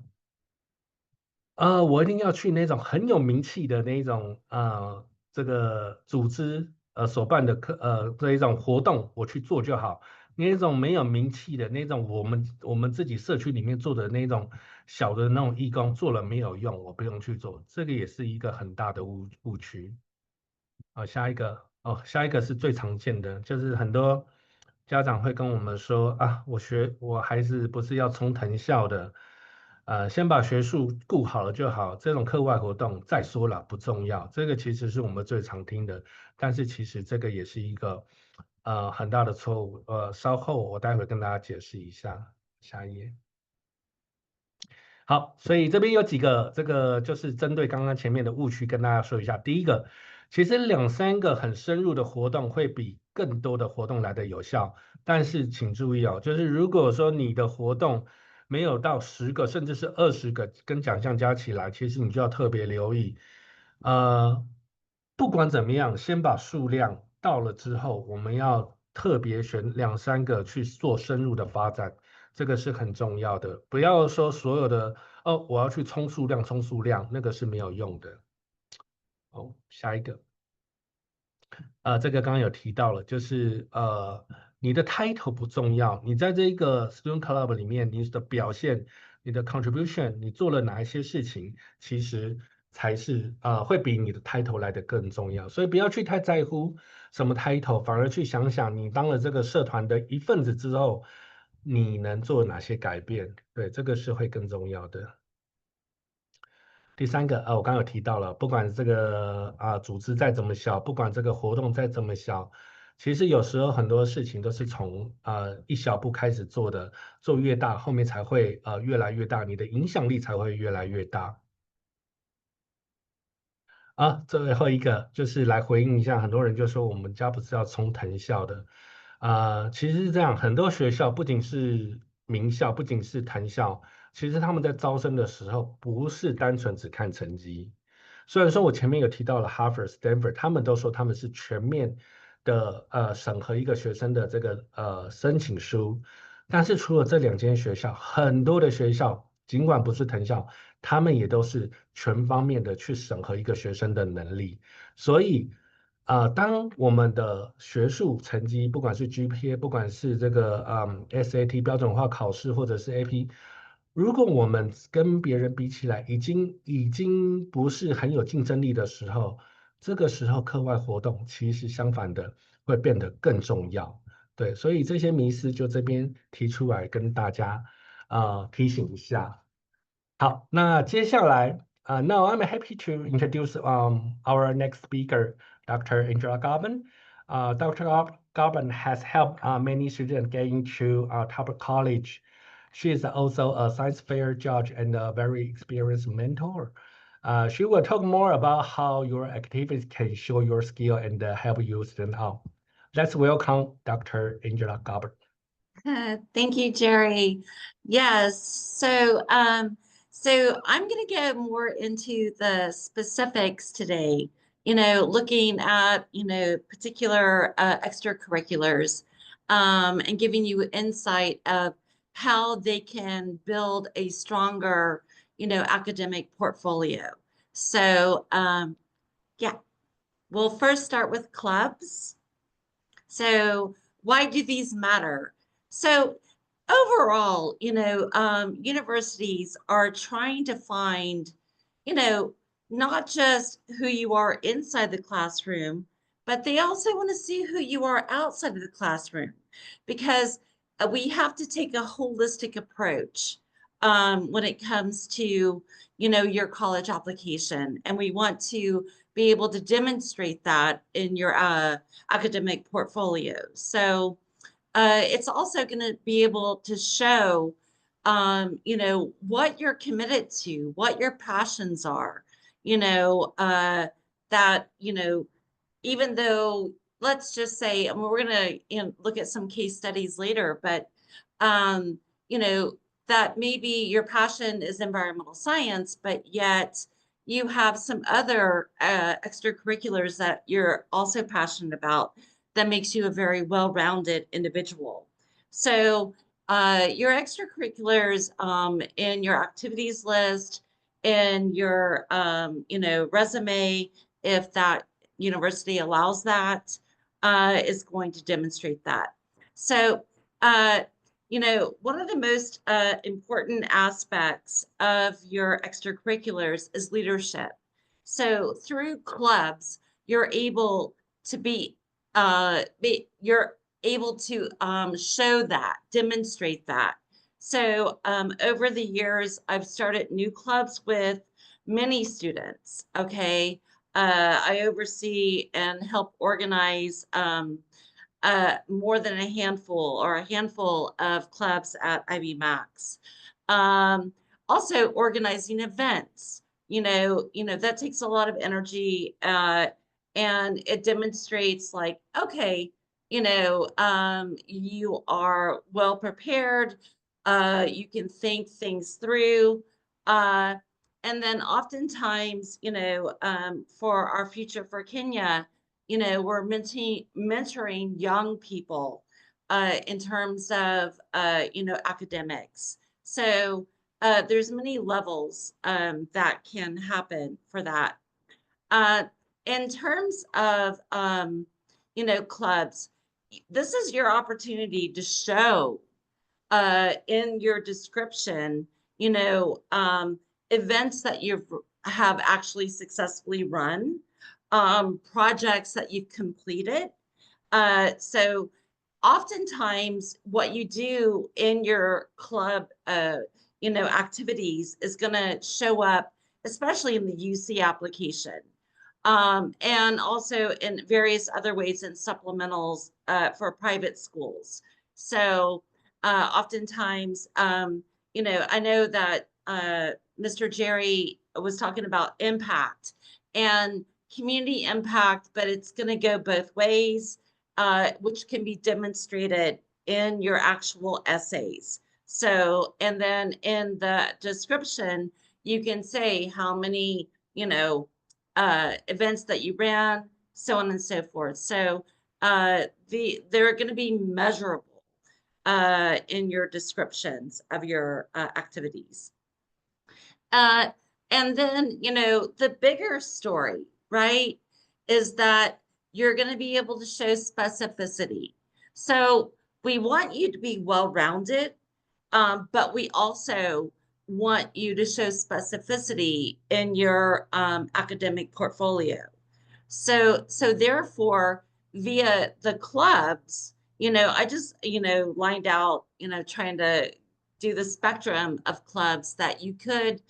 我一定要去那种很有名气的那种这个组织所办的这一种活动，我去做就好。那种没有名气的那种，我们自己社区里面做的那种小的那种义工做了没有用，我不用去做，这个也是一个很大的误区。下一个是最常见的，就是很多家长会跟我们说啊，我孩子不是要冲藤校的，先把学术顾好了就好，这种课外活动再说了不重要，这个其实是我们最常听的，但是其实这个也是一个很大的错误，稍后我待会跟大家解释一下，下一页。好，所以这边有几个，这个就是针对刚刚前面的误区跟大家说一下。第一个，其实2-3个很深入的活动会比更多的活动来的有效，但是请注意哦，就是如果说你的活动没有到10个，甚至是20个，跟奖项加起来，其实你就要特别留意。不管怎么样，先把数量到了之后，我们要特别选2-3个去做深入的发展。这个是很重要的，不要说所有的我要去冲数量，那个是没有用的。下一个，这个刚刚有提到了，就是你的 title 不重要，你在这个 student club 里面，你的表现、你的 contribution， 你做了哪一些事情，其实才是会比你的 title 来的更重要。所以不要去太在乎什么 title， 反而去想想你当了这个社团的一份子之后，你能做哪些改变？对，这个是会更重要的。第3个我刚刚有提到了，不管这个组织再怎么小，不管这个活动再怎么小，其实有时候很多事情都是从一小步开始做的，做越大，后面才会越来越大，你的影响力才会越来越大。最后一个就是来回应一下，很多人就说我们家不是要冲藤校的，其实是这样，很多学校不仅是名校，不仅是藤校，其实他们在招生的时候不是单纯只看成绩。虽然说我前面有提到了 Harvard、Stanford，他们都说他们是全面的审核一个学生的这个申请书，但是除了这2间学校，很多的学校尽管不是藤校，他们也都是全方面的去审核一个学生的能力。所以当我们的学术成绩，不管是 GPA， 不管是这个SAT 标准化考试，或者是 AP，如果我们跟别人比起来，已经不是很有竞争力的时候，这个时候课外活动其实相反的会变得更重要。对，所以这些迷思就这边提出来跟大家提醒一下。好，那接下来now I'm happy to introduce our next speaker, Dr. Angela Garben. Dr. Garben has helped many students get into top college. She is also a science fair judge and a very experienced mentor. She will talk more about how your activities can show your skill and help you stand out. Let's welcome Dr. Angela Garben. Thank you, Jerry. Yes, so I'm going to go more into the specifics today, looking at, particular extracurriculars and giving you insight of how they can build a stronger, academic portfolio. So, yeah, we'll first start with clubs. So why do these matter? So overall, universities are trying to find, not just who you are inside the classroom, but they also want to see who you are outside of the classroom, because we have to take a holistic approach when it comes to, your college application. And we want to be able to demonstrate that in your academic portfolio. So it's also going to be able to show, what you're committed to, what your passions are, that, even though, let's just say, and we're going to look at some case studies later, but, that maybe your passion is environmental science, but yet you have some other extracurriculars that you're also passionate about that makes you a very well-rounded individual. So your extracurriculars in your activities list, in your resume, if that university allows that, is going to demonstrate that. So one of the most important aspects of your extracurriculars is leadership. So through clubs, you're able to you're able to show that, demonstrate that. So over the years, I've started new clubs with many students. Okay, I oversee and help organize more than a handful of clubs at Ivy Max. Also organizing events, that takes a lot of energy, and it demonstrates like, okay, you are well prepared, you can think things through, and then oftentimes, for our Future for Kenya, we're mentoring young people in terms of, academics. So there's many levels that can happen for that. In terms of, clubs, this is your opportunity to show in your description, events that have actually successfully run, projects that you've completed. So oftentimes what you do in your club, activities is going to show up, especially in the UC application, and also in various other ways in supplementals for private schools. So oftentimes, I know that Mr. Jerry was talking about impact and community impact, but it's going to go both ways, which can be demonstrated in your actual essays. So, and then in the description, you can say how many, events that you ran, so on and so forth. So they're going to be measurable in your descriptions of your activities. And then, the bigger story, right, is that you're going to be able to show specificity. So we want you to be well-rounded, but we also want you to show specificity in your academic portfolio. So therefore, via the clubs, I just, lined out, trying to do the spectrum of clubs that you could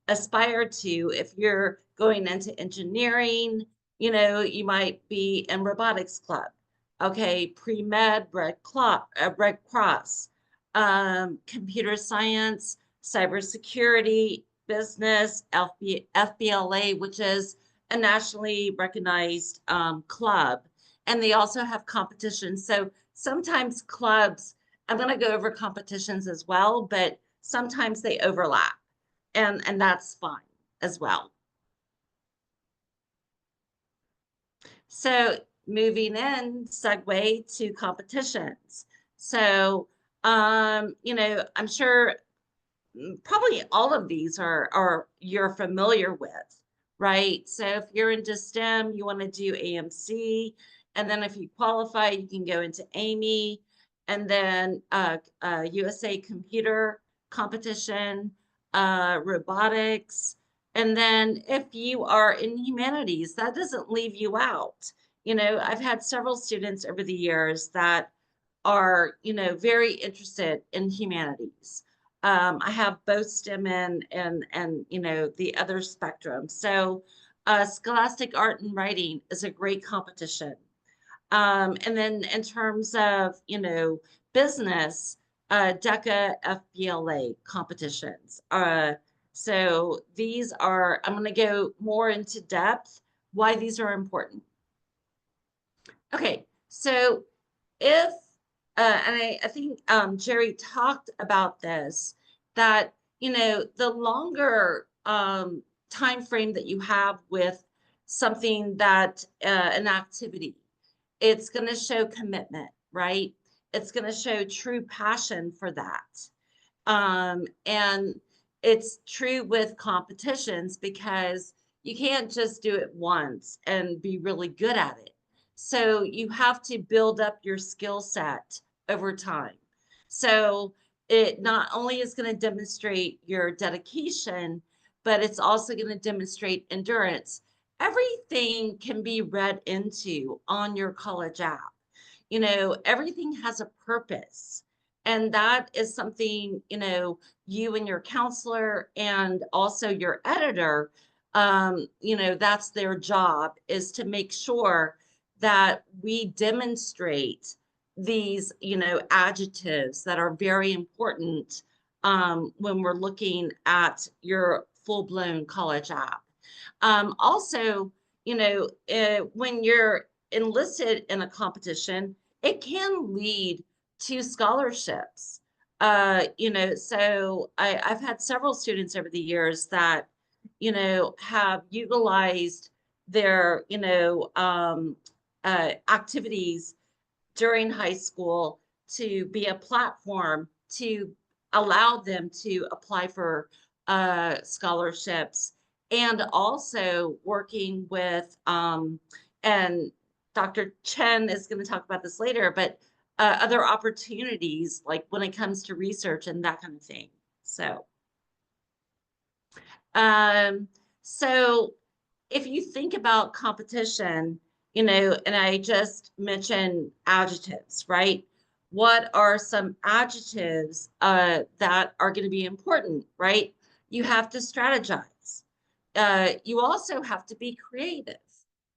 aspire to. If you're going into engineering, you might be in robotics club. Okay, pre-med, Red Cross, computer science, cybersecurity, business, FBLA, which is a nationally recognized club. And they also have competitions. So sometimes clubs, I'm going to go over competitions as well, but sometimes they overlap, and that's fine as well. So moving in, segue to competitions. So, I'm sure probably all of these are you're familiar with, right? So if you're into STEM, you want to do AMC, and then if you qualify, you can go into AMY, and then USA Computer Competition, robotics, and then if you are in humanities, that doesn't leave you out. I've had several students over the years that are, very interested in humanities. I have both STEM and the other spectrum. So Scholastic Art and Writing is a great competition. And then in terms of, business, DECA FBLA competitions. So these are, I'm going to go more into depth why these are important. Okay, so if, and I think Jerry talked about this, that, the longer time frame that you have with something that, an activity, it's going to show commitment, right? It's going to show true passion for that. And it's true with competitions because you can't just do it once and be really good at it. So you have to build up your skill set over time. So it not only is going to demonstrate your dedication, but it's also going to demonstrate endurance. Everything can be read into on your college app. You know, everything has a purpose. And that is something, you know, you and your counselor and also your editor, you know, that's their job, is to make sure that we demonstrate these, you know, adjectives that are very important when we're looking at your full-blown college app. Also, you know, when you're enlisted in a competition, it can lead to scholarships. You know, so I've had several students over the years that, you know, have utilized their, you know, activities during high school to be a platform to allow them to apply for scholarships, and also working with and Dr. Chen is going to talk about this later, but other opportunities like when it comes to research and that kind of thing. So so if you think about competition, you know, and I just mentioned adjectives, right? What are some adjectives that are going to be important, right? You have to strategize. You also have to be creative.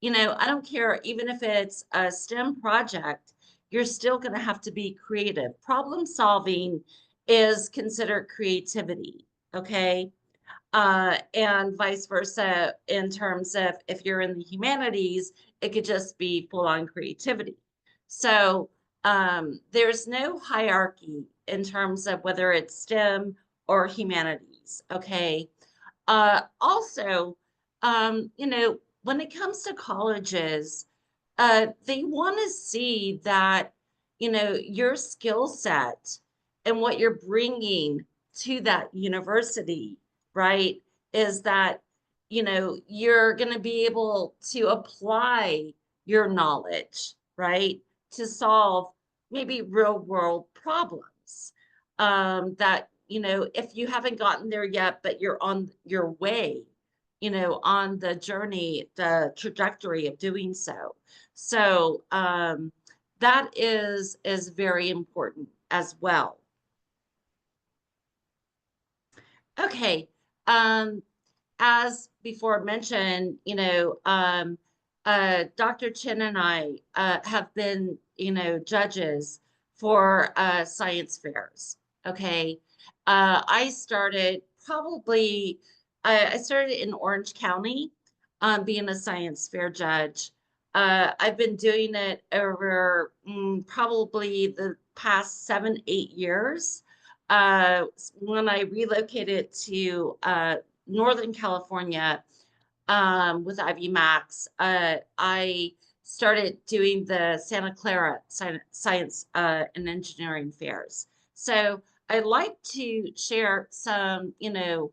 You know, I don't care, even if it's a STEM project, you're still going to have to be creative. Problem solving is considered creativity, okay? And vice versa, in terms of if you're in the humanities, it could just be full-on creativity. So there's no hierarchy in terms of whether it's STEM or humanities, okay? Also, you know, when it comes to colleges, they want to see that, you know, your skill set and what you're bringing to that university, right, is that, you know, you're going to be able to apply your knowledge, right, to solve maybe real world problems that, you know, if you haven't gotten there yet, but you're on your way, you know, on the journey, the trajectory of doing so. So that is very important as well. Okay, as before mentioned, you know, Dr. Chen and I have been, you know, judges for science fairs. Okay, I started I started in Orange County, being a science fair judge. I've been doing it over probably the past 7-8 years. When I relocated to Northern California with Ivy Max, I started doing the Santa Clara Science and Engineering fairs. So I'd like to share some, you know,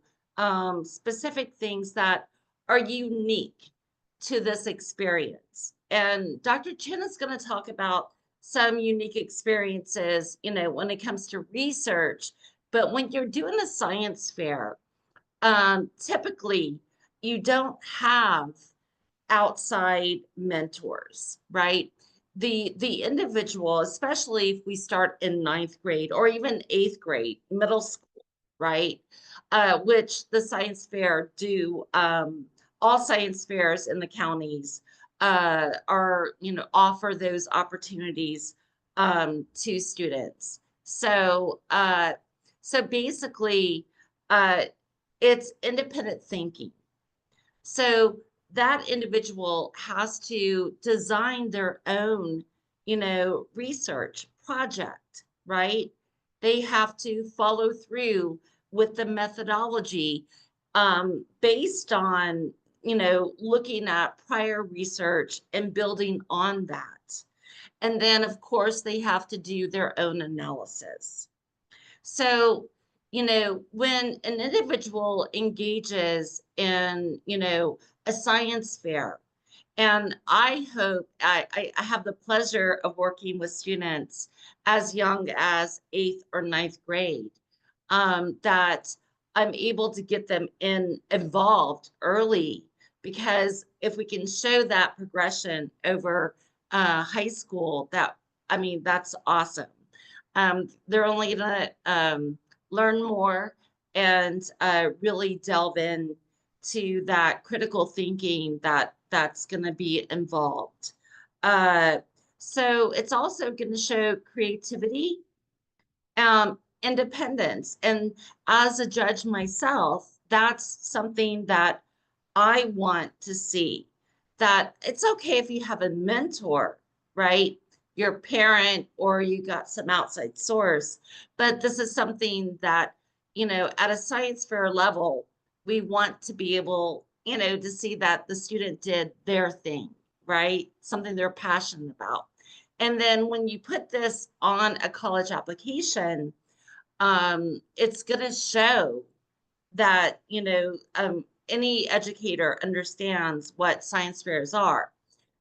specific things that are unique to this experience. And Dr. Chen is going to talk about some unique experiences, you know, when it comes to research. But when you're doing a science fair, typically you don't have outside mentors, right? The individual, especially if we start in 9th grade or even 8th grade, middle school, right? Which the science fair do, all science fairs in the counties are, you know, offer those opportunities to students. So, so basically, it's independent thinking. So that individual has to design their own, you know, research project, right? They have to follow through with the methodology based on, you know, looking at prior research and building on that. And then, of course, they have to do their own analysis. So, you know, when an individual engages in, you know, a science fair, And I hope I have the pleasure of working with students as young as 8th or 9th grade, that I'm able to get them involved early, because if we can show that progression over high school, that's awesome. They're only gonna learn more and really delve in to that critical thinking that's going to be involved. So it's also going to show creativity, independence. And as a judge myself, that's something that I want to see. That it's okay if you have a mentor, right? Your parent, or you got some outside source. But this is something that, at a science fair level, we want to be able, to see that the student did their thing, right? Something they're passionate about. And then when you put this on a college application, it's going to show that, any educator understands what science fairs are.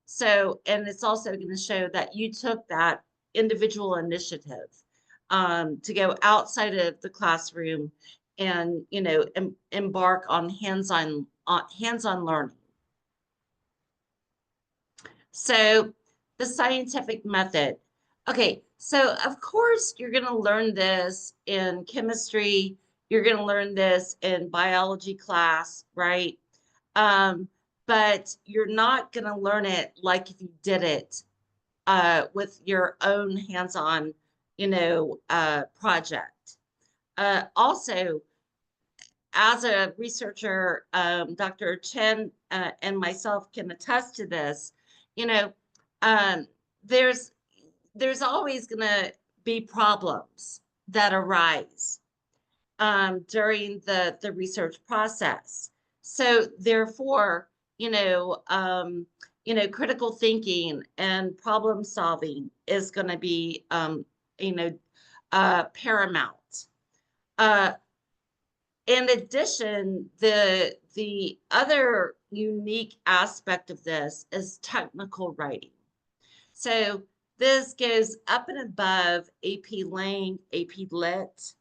So, and it's also going to show that you took that individual initiative to go outside of the classroom and, embark on hands-on learning. So the scientific method. Okay, so of course you're going to learn this in chemistry. You're going to learn this in biology class, right? But you're not going to learn it like if you did it with your own hands-on, project. Also, as a researcher, Dr. Chen and myself can attest to this. There's always going to be problems that arise during the research process. So therefore, critical thinking and problem solving is going to be, paramount. In addition, the other unique aspect of this is technical writing. So this goes up and above AP Lang, AP Lit,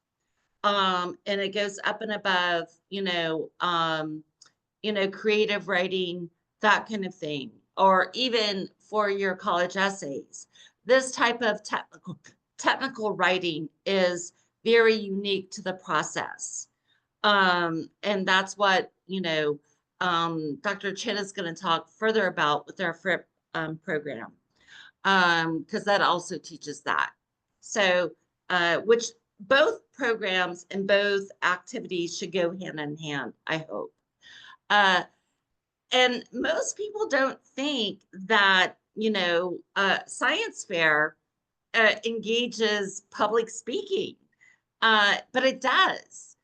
and it goes up and above, creative writing, that kind of thing, or even for your college essays. This type of technical writing is very unique to the process. And that's what, Dr. Chen is going to talk further about with our FRIP program, because that also teaches that. So, which both programs and both activities should go hand in hand, I hope. And most people don't think that, science fair engages public speaking, but it does.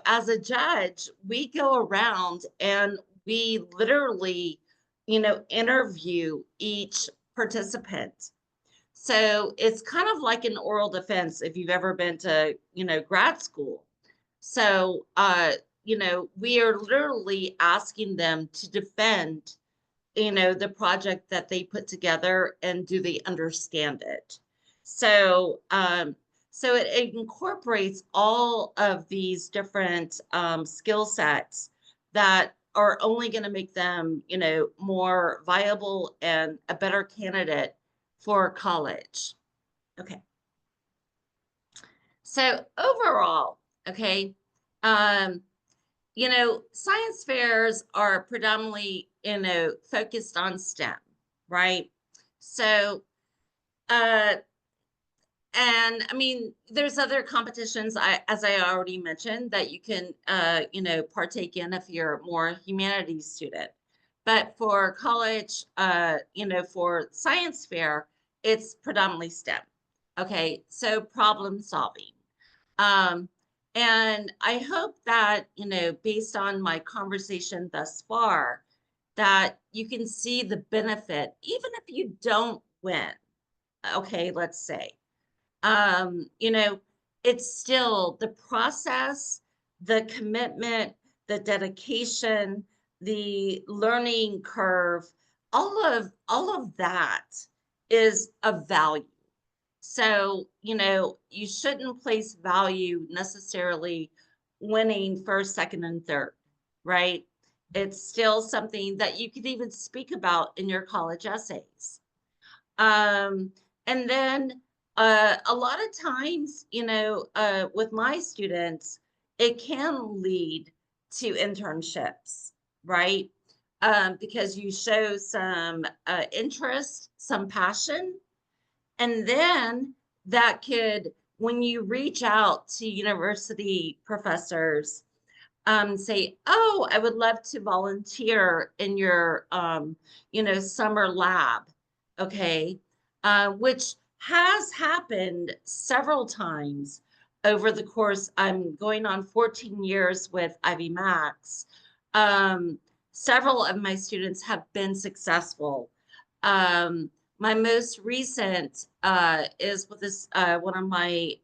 As a judge, we go around and we literally, interview each participant. So it's kind of like an oral defense if you've ever been to, grad school. So, we are literally asking them to defend, the project that they put together, and do they understand it? So, so it incorporates all of these different skill sets that are only going to make them, more viable and a better candidate for college. Okay. So overall, okay, science fairs are predominantly, focused on STEM, right? So, and I mean, there's other competitions, as I already mentioned, that you can, partake in if you're more humanities student. But for college, for science fair, it's predominantly STEM. Okay, so problem solving. And I hope that, based on my conversation thus far, that you can see the benefit, even if you don't win. Okay, let's say. It's still the process, the commitment, the dedication, the learning curve, all of that is of value. So, you shouldn't place value necessarily winning first, second, and third, right? It's still something that you could even speak about in your college essays. And then a lot of times, with my students, it can lead to internships, right? Because you show some interest, some passion, and then that could, when you reach out to university professors, say, oh, I would love to volunteer in your, summer lab, okay, which has happened several times over the course. I'm going on 14 years with Ivy Max. Several of my students have been successful. My most recent is with this one of my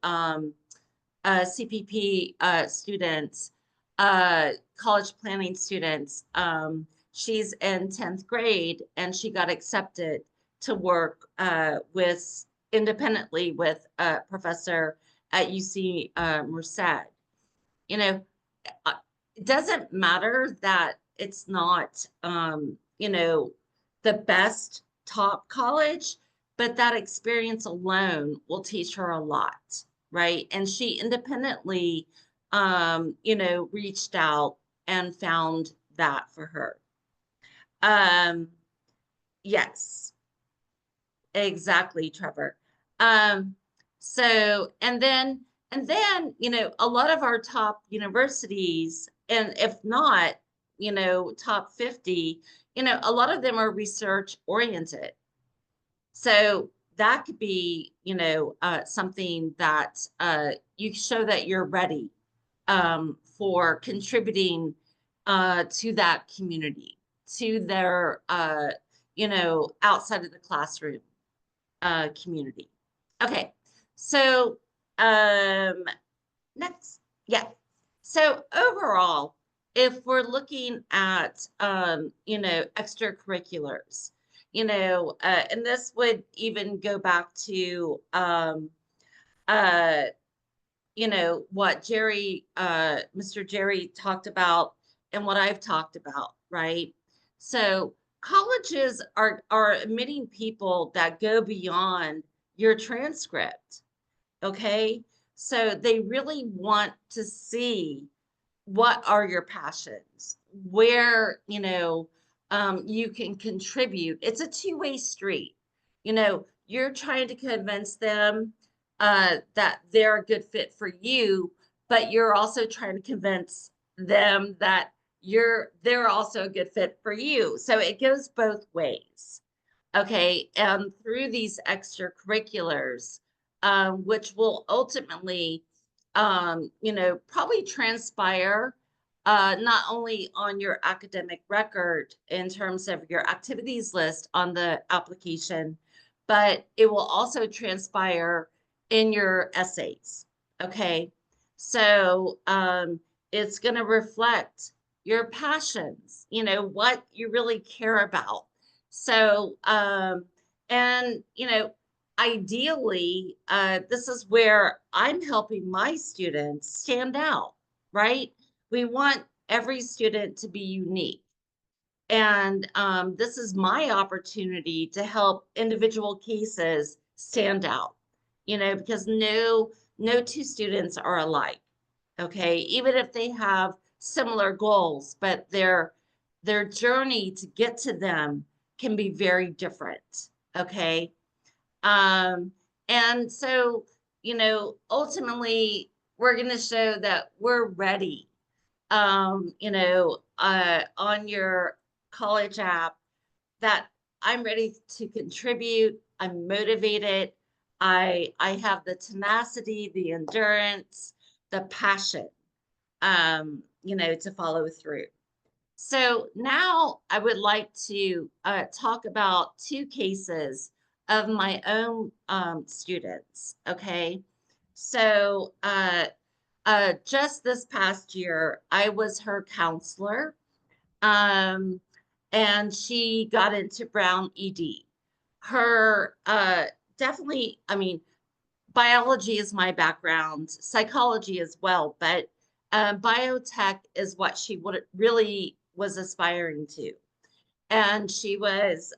CPP students, college planning students. She's in 10th grade and she got accepted to work independently with a professor at UC Merced. It doesn't matter that it's not, the best top college, but that experience alone will teach her a lot, right? And she independently, reached out and found that for her. Yes, exactly, Trevor. So, and then, a lot of our top universities, and if not, top 50, a lot of them are research oriented. So that could be, something that you show that you're ready for contributing to that community, to their, outside of the classroom community. Okay, so next, yeah. So overall, if we're looking at, extracurriculars, and this would even go back to, what Mr. Jerry talked about and what I've talked about, right? So colleges are admitting people that go beyond your transcript, okay? So they really want to see what are your passions, where, you can contribute. It's a two-way street. You're trying to convince them that they're a good fit for you, but you're also trying to convince them that they're also a good fit for you. So it goes both ways. Okay, and through these extracurriculars, which will ultimately, probably transpire not only on your academic record in terms of your activities list on the application, but it will also transpire in your essays. Okay, so it's going to reflect your passions, what you really care about. So, and, ideally, this is where I'm helping my students stand out, right? We want every student to be unique. And this is my opportunity to help individual cases stand out, because no two students are alike, okay? Even if they have similar goals, but their journey to get to them can be very different, okay? And so, ultimately, we're going to show that we're ready, on your college app, that I'm ready to contribute. I'm motivated. I have the tenacity, the endurance, the passion, to follow through. So now I would like to talk about two cases of my own students. Okay, so just this past year, I was her counselor, and and she got into Brown ED. Her definitely, I mean, biology is my background, psychology as well, but biotech is what she really was aspiring to. And she was,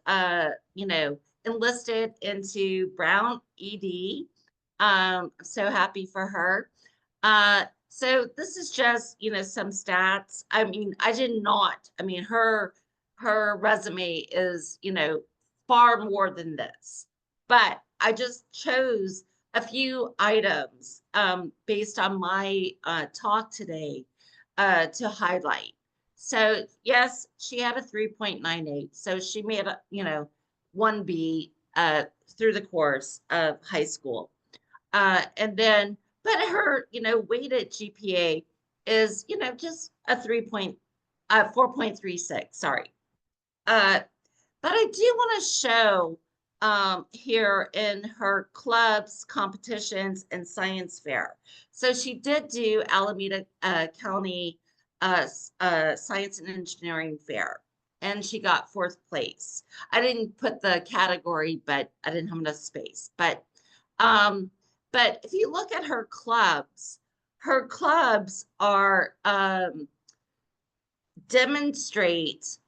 you know, enlisted into Brown ED. I'm so happy for her. So this is just, you know, some stats. I mean, her resume is, you know, far more than this, but I just chose a few items based on my talk today to highlight. So yes, she had a 3.98. So she made a, you know, 1B through the course of high school. And then, but her, you know, weighted GPA is, you know, just a 4.36, sorry. But I do want to show here in her clubs, competitions, and science fair. So she did do Alameda County Science and Engineering Fair, and she got 4th place. I didn't put the category, but I didn't have enough space. But if you look at her clubs are demonstrate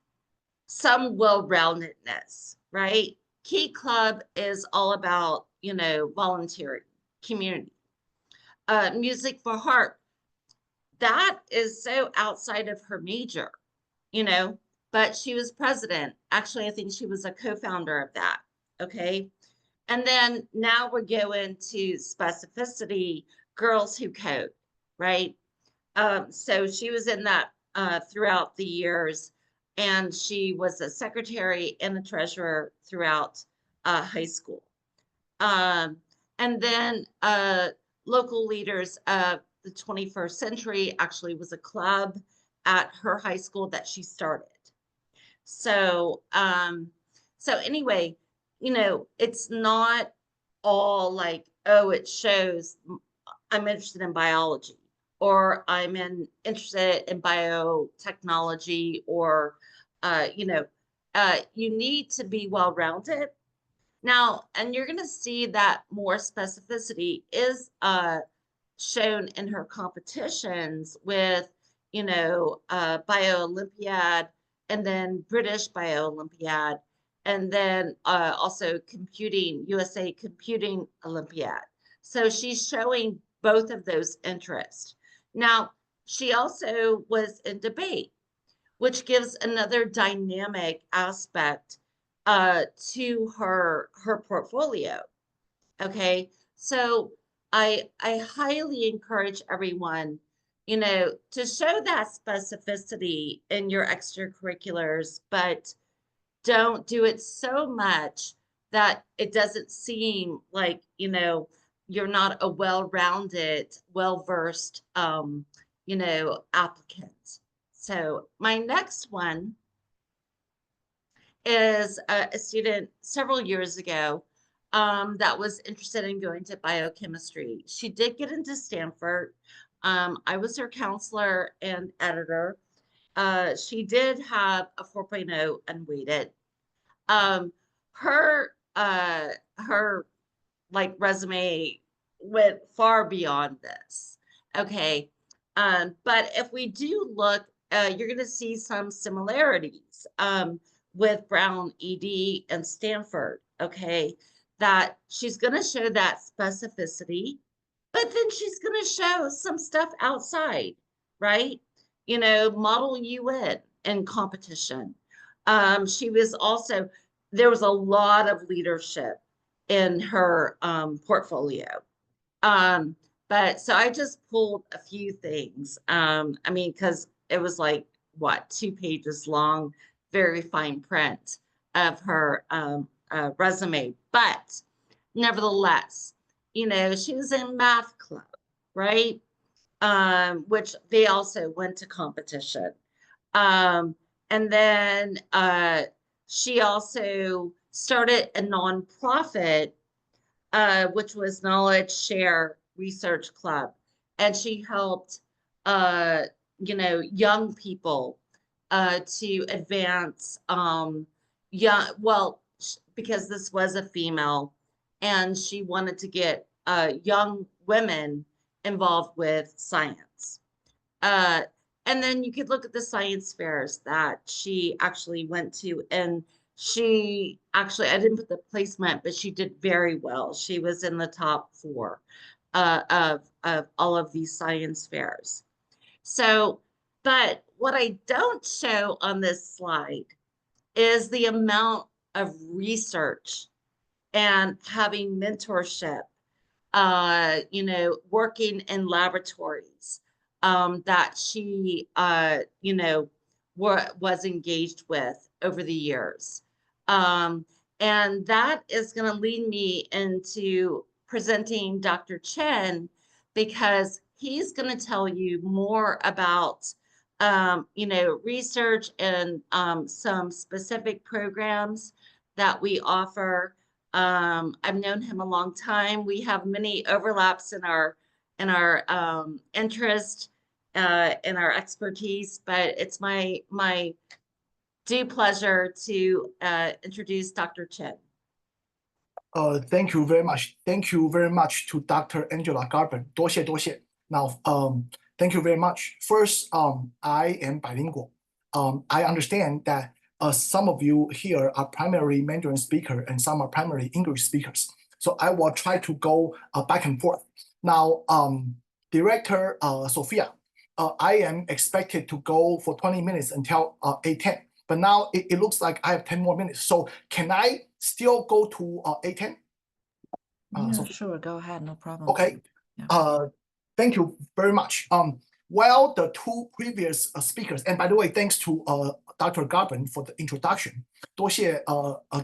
some well-roundedness, right? Key Club is all about, you know, volunteering, community. Music for Harp, that is so outside of her major, you know, but she was president. Actually, I think she was a co-founder of that, okay? And then now we're going to specificity, Girls Who Code, right? So she was in that throughout the years, and she was a secretary and a treasurer throughout high school. And then local leaders of the 21st century actually was a club at her high school that she started. So, so anyway, you know, it's not all like, oh, it shows I'm interested in biology, or I'm interested in biotechnology, or, you know, you need to be well-rounded. Now, and you're going to see that more specificity is shown in her competitions with, you know, Bio Olympiad, and then British Bio Olympiad, and then also USA Computing Olympiad. So she's showing both of those interests. Now, she also was in debate, which gives another dynamic aspect to her portfolio. Okay, so I highly encourage everyone, you know, to show that specificity in your extracurriculars, but don't do it so much that it doesn't seem like, you know, you're not a well-rounded, well-versed, you know, applicant. So my next one is a student several years ago that was interested in going to biochemistry. She did get into Stanford. I was her counselor and editor. She did have a 4.0 unweighted. Her like resume went far beyond this. Okay. But if we do look, you're going to see some similarities with Brown ED and Stanford. Okay. That she's going to show that specificity, but then she's going to show some stuff outside, right? You know, model UN in competition. She was also, there was a lot of leadership in her portfolio. But so I just pulled a few things. I mean, because it was like, what, 2 pages long, very fine print of her resume. But nevertheless, you know, she was in math club, right? Which they also went to competition. And then she also started a nonprofit, which was Knowledge Share Research Club. And she helped, you know, young people to advance because this was a female and she wanted to get young women involved with science. And then you could look at the science fairs that she actually went to, and she actually, I didn't put the placement, but she did very well. She was in the top 4 of all of these science fairs. So, but what I don't show on this slide is the amount of research and having mentorship, working in laboratories that she, was engaged with over the years. And that is going to lead me into presenting Dr. Chen, because he's going to tell you more about, research and some specific programs that we offer. I've known him a long time. We have many overlaps in our interest, in our expertise, but it's my due pleasure to introduce Dr. Chen. Thank you very much. Thank you very much to Dr. Angela Garben. 多谢多谢. Now, thank you very much. First, I am bilingual. I understand that some of you here are primary Mandarin speaker and some are primary English speakers. So I will try to go back and forth. Now, Director Sophia, I am expected to go for 20 minutes until 8:10. But now it looks like I have 10 more minutes. So can I still go to 8:10? Yeah, sure, go ahead, no problem. Okay. Yeah. Thank you very much. While the 2 previous speakers, and by the way, thanks to Dr. Garben for the introduction. 多谢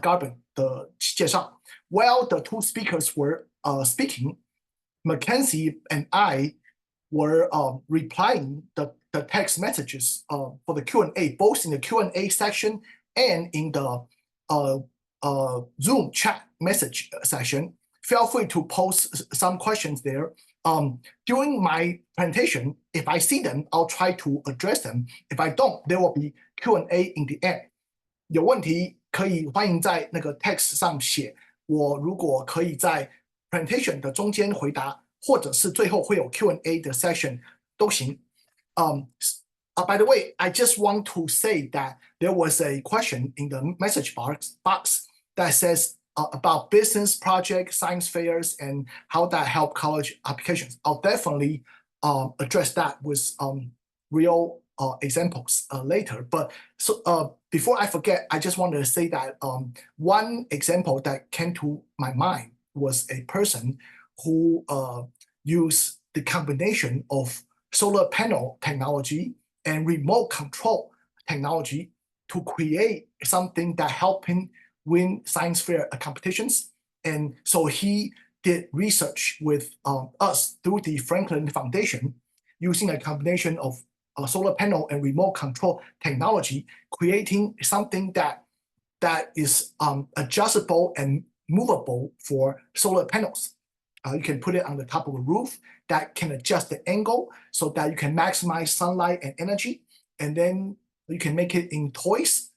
Garben 的介绍. While the 2 speakers were speaking, Mackenzie and I were replying the text messages for the Q&A, both in the Q&A section and in the Zoom chat message section. Feel free to post some questions there. During my presentation, if I see them, I'll try to address them. If I don't, there will be Q&A in the end. 有问题可以欢迎在那个 text 上写，我如果可以在 presentation 的中间回答，或者是最后会有 Q&A 的 session 都行。By the way, I just want to say that there was a question in the message box that says about business project, science fairs, and how that help college applications. I'll definitely address that with real examples later. But so before I forget, I just wanted to say that one example that came to my mind was a person who used the combination of solar panel technology and remote control technology to create something that helped him win science fair competitions. And so he did research with us through the Franklin Foundation using a combination of solar panel and remote control technology, creating something that is adjustable and movable for solar panels. You can put it on the top of a roof that can adjust the angle so that you can maximize sunlight and energy. And then you can make it in toys,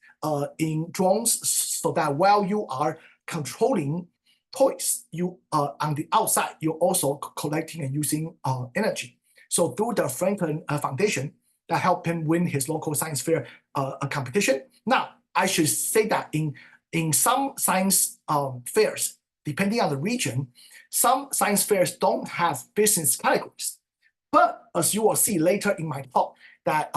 in drones, so that while you are controlling toys, you on the outside, you're also collecting and using energy. So through the Franklin Foundation, that helped him win his local science fair competition. Now, I should say that in some science fairs, depending on the region, some science fairs don't have business categories. But as you will see later in my talk, that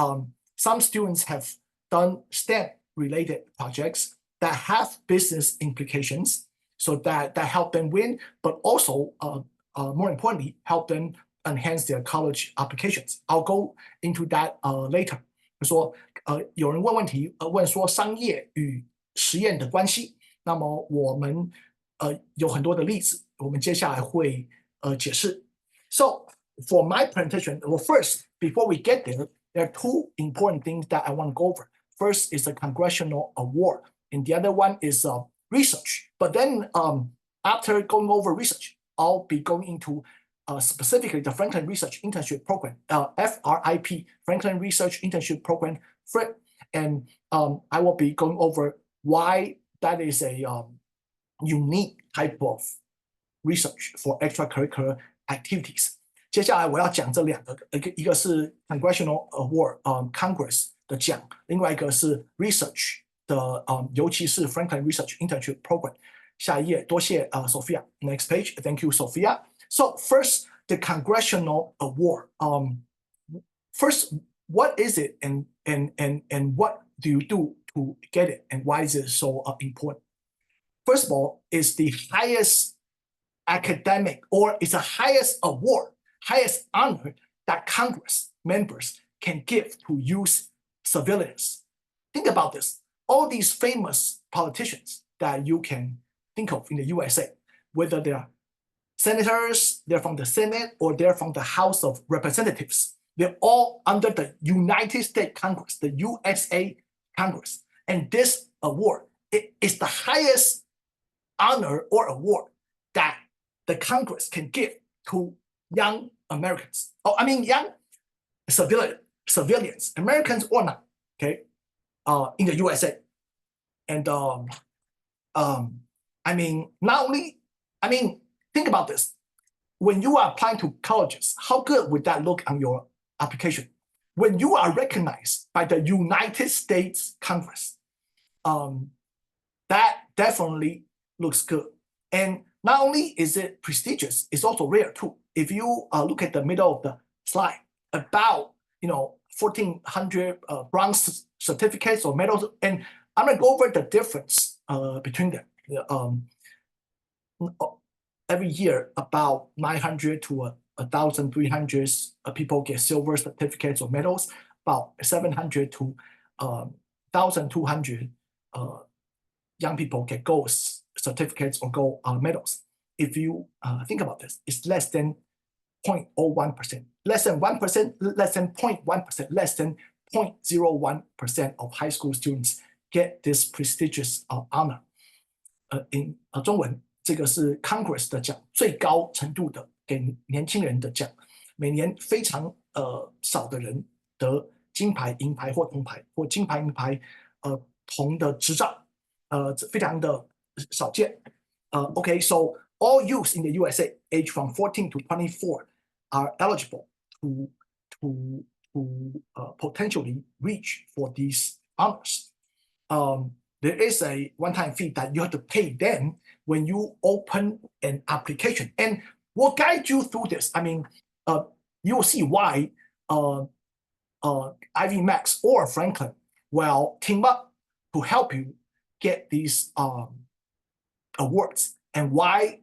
some students have done STEM-related projects that have business implications, so that help them win, but also, more importantly, help them enhance their college applications. I'll go into that later. 说有人问问题，问说商业与实验的关系。那么我们有很多的例子，我们接下来会解释。So for my presentation, well, first, before we get there, there are 2 important things that I want to go over. First is a congressional award, and the other one is research. But then after going over research, I'll be going into specifically the Franklin Research Internship Program, FRIP, Franklin Research Internship Program. and I will be going over why that is a unique type of research for extracurricular activities. 接下来我要讲这两个，一个是 Congressional Award Congress 的奖，另外一个是 Research 的尤其是 Franklin Research Internship Program。下一页，多谢Sophia. Next page. Thank you, Sophia. So first, the Congressional Award. First, what is it, and what do you do to get it, and why is it so important? First of all, it's the highest academic, or it's the highest award, highest honor that Congress members can give to youth civilians. Think about this. All these famous politicians that you can think of in the USA, whether they're senators, they're from the Senate, or they're from the House of Representatives, they're all under the United States Congress, the USA Congress. And this award is the highest honor or award that the Congress can give to young Americans. Oh, I mean young civilians, Americans or not, okay, in the USA. And I mean, not only, I mean, think about this. When you are applying to colleges, how good would that look on your application? When you are recognized by the United States Congress, that definitely looks good. And not only is it prestigious, it's also rare too. If you look at the middle of the slide, about 1,400 bronze certificates or medals, and I'm gonna go over the difference between them. Every year, about 900 to 1,300 people get silver certificates or medals. About 700 to 1,200 young people get gold certificates or gold medals. If you think about this, it's less than 0.01%, less than 1%, less than 0.1%, less than 0.01% of high school students get this prestigious honor. In 中文，这个是 Congress 的奖，最高程度的给年轻人的奖。每年非常少的人得金牌、银牌或铜牌，或金牌、银牌铜的执照，非常的少见。Okay, so all youths in the USA, aged from 14 to 24, are eligible to potentially reach for these honors. There is a one-time fee that you have to pay them when you open an application, and we'll guide you through this. I mean, you will see why Ivy Max or Franklin will team up to help you get these awards, and why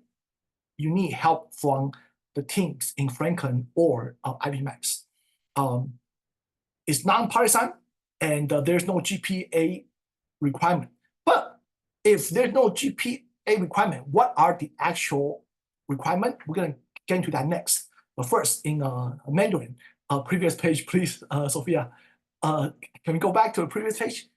you need help from the teams in Franklin or Ivy Max. It's non-partisan, and there's no GPA requirement. But if there's no GPA requirement, what are the actual requirements? We're going to get into that next. But first, in Mandarin, previous page, please, Sophia. Can we go back to the previous page?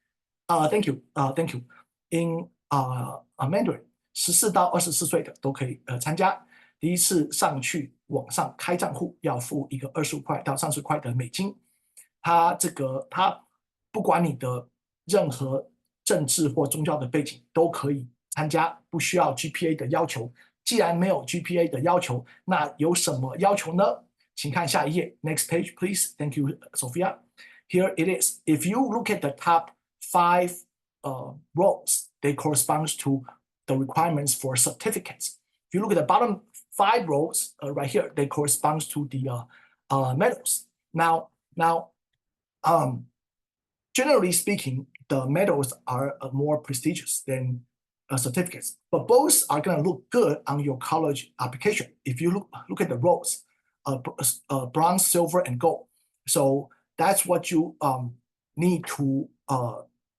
Thank you. Thank you. In Mandarin, 14到24岁的都可以参加。第一次上去网上开账户要付一个25块到30块的美金。它不管你的任何政治或宗教的背景都可以参加，不需要 GPA 的要求。既然没有 GPA 的要求，那有什么要求呢？请看下一页 ，Next page, please. Thank you, Sophia. Here it is. If you look at the top 5 rows, they correspond to the requirements for certificates. If you look at the bottom 5 rows right here, they correspond to the medals. Now, generally speaking, the medals are more prestigious than certificates, but both are going to look good on your college application. If you look at the rows, bronze, silver, and gold. So that's what you need to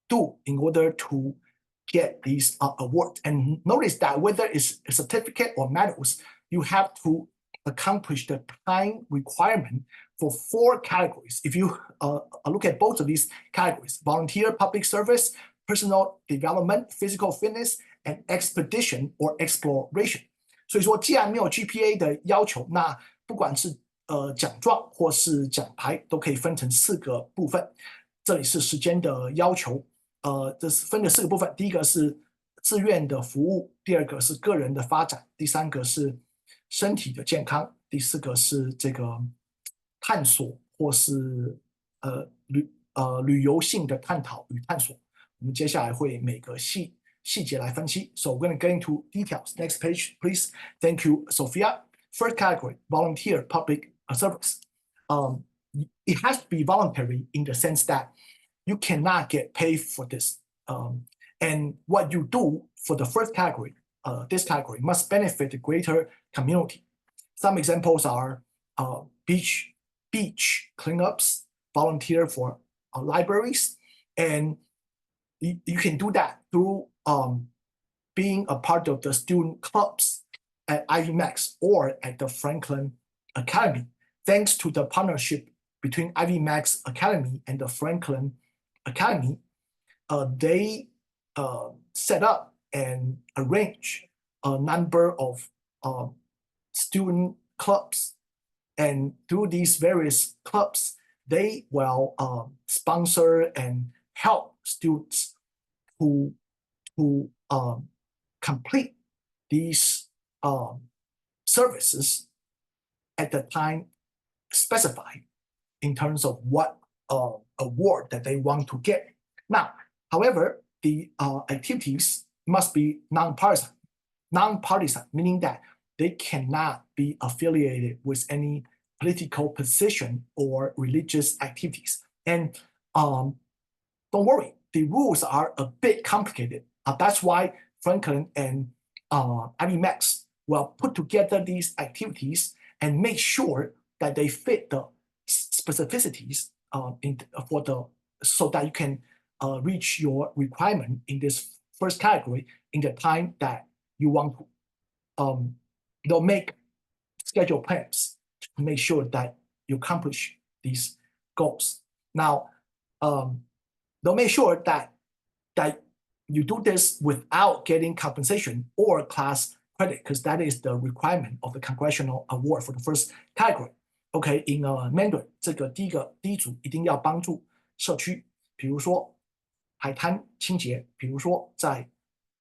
do in order to get these awards. And notice that whether it's a certificate or medals, you have to accomplish the time requirement for 4 categories. If you look at both of these categories, volunteer, public service, personal development, physical fitness, and expedition or exploration. 所以说，既然没有 GPA 的要求，那不管是奖状或是奖牌，都可以分成4个部分。这里是时间的要求，这是分了4个部分，第一个是自愿的服务，第2个是个人的发展，第3个是身体的健康，第4个是这个探索或是旅游性的探讨与探索。我们接下来会每个细节来分析。So we're going to get into details. Next page, please. Thank you, Sophia. First category, volunteer public service. It has to be voluntary in the sense that you cannot get paid for this. And what you do for the first category, this category must benefit the greater community. Some examples are beach cleanups, volunteer for libraries, and you can do that through being a part of the student clubs at Ivy Max or at the Franklin Academy. Thanks to the partnership between Ivy Max Academy and the Franklin Academy, they set up and arrange a number of student clubs. And through these various clubs, they will sponsor and help students who complete these services at the time specified in terms of what award that they want to get. Now, however, the activities must be non-partisan, meaning that they cannot be affiliated with any political position or religious activities. And don't worry, the rules are a bit complicated. That's why Franklin and Ivy Max will put together these activities and make sure that they fit the specificities so that you can reach your requirement in this first category in the time that you want to. They'll make schedule plans to make sure that you accomplish these goals. Now, they'll make sure that you do this without getting compensation or class credit, because that is the requirement of the congressional award for the first category. Okay, in Mandarin, 这个第一组一定要帮助社区，比如说海滩清洁，比如说在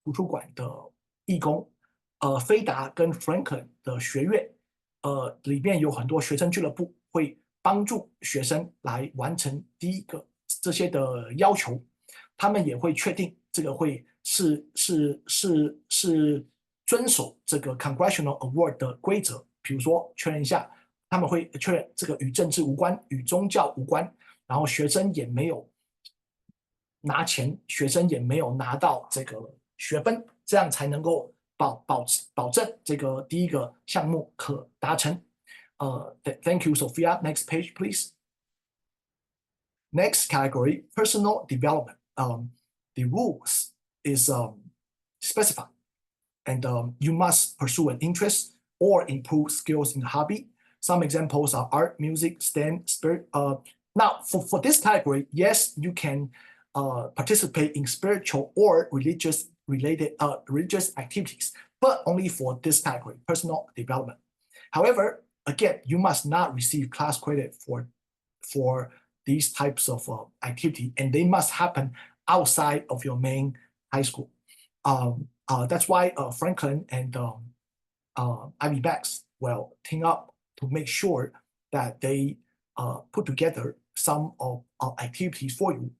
图书馆的义工，菲达跟 Franklin 的学院，里面有很多学生俱乐部会帮助学生来完成这些的要求，他们也会确定这个会是遵守这个 Congressional Award 的规则，比如说确认一下，他们会确认这个与政治无关，与宗教无关，然后学生也没有拿钱，学生也没有拿到这个学分，这样才能够保证这个第一个项目可达成。Thank you, Sophia. Next page, please. Next category, personal development. The rules is specified, and you must pursue an interest or improve skills in the hobby. Some examples are art, music, STEM, spirit. Now, for this category, yes, you can participate in spiritual or religious activities, but only for this category, personal development. However, again, you must not receive class credit for these types of activity, and they must happen outside of your main high school. That's why Franklin and Ivy Max will team up to make sure that they put together some of activities for you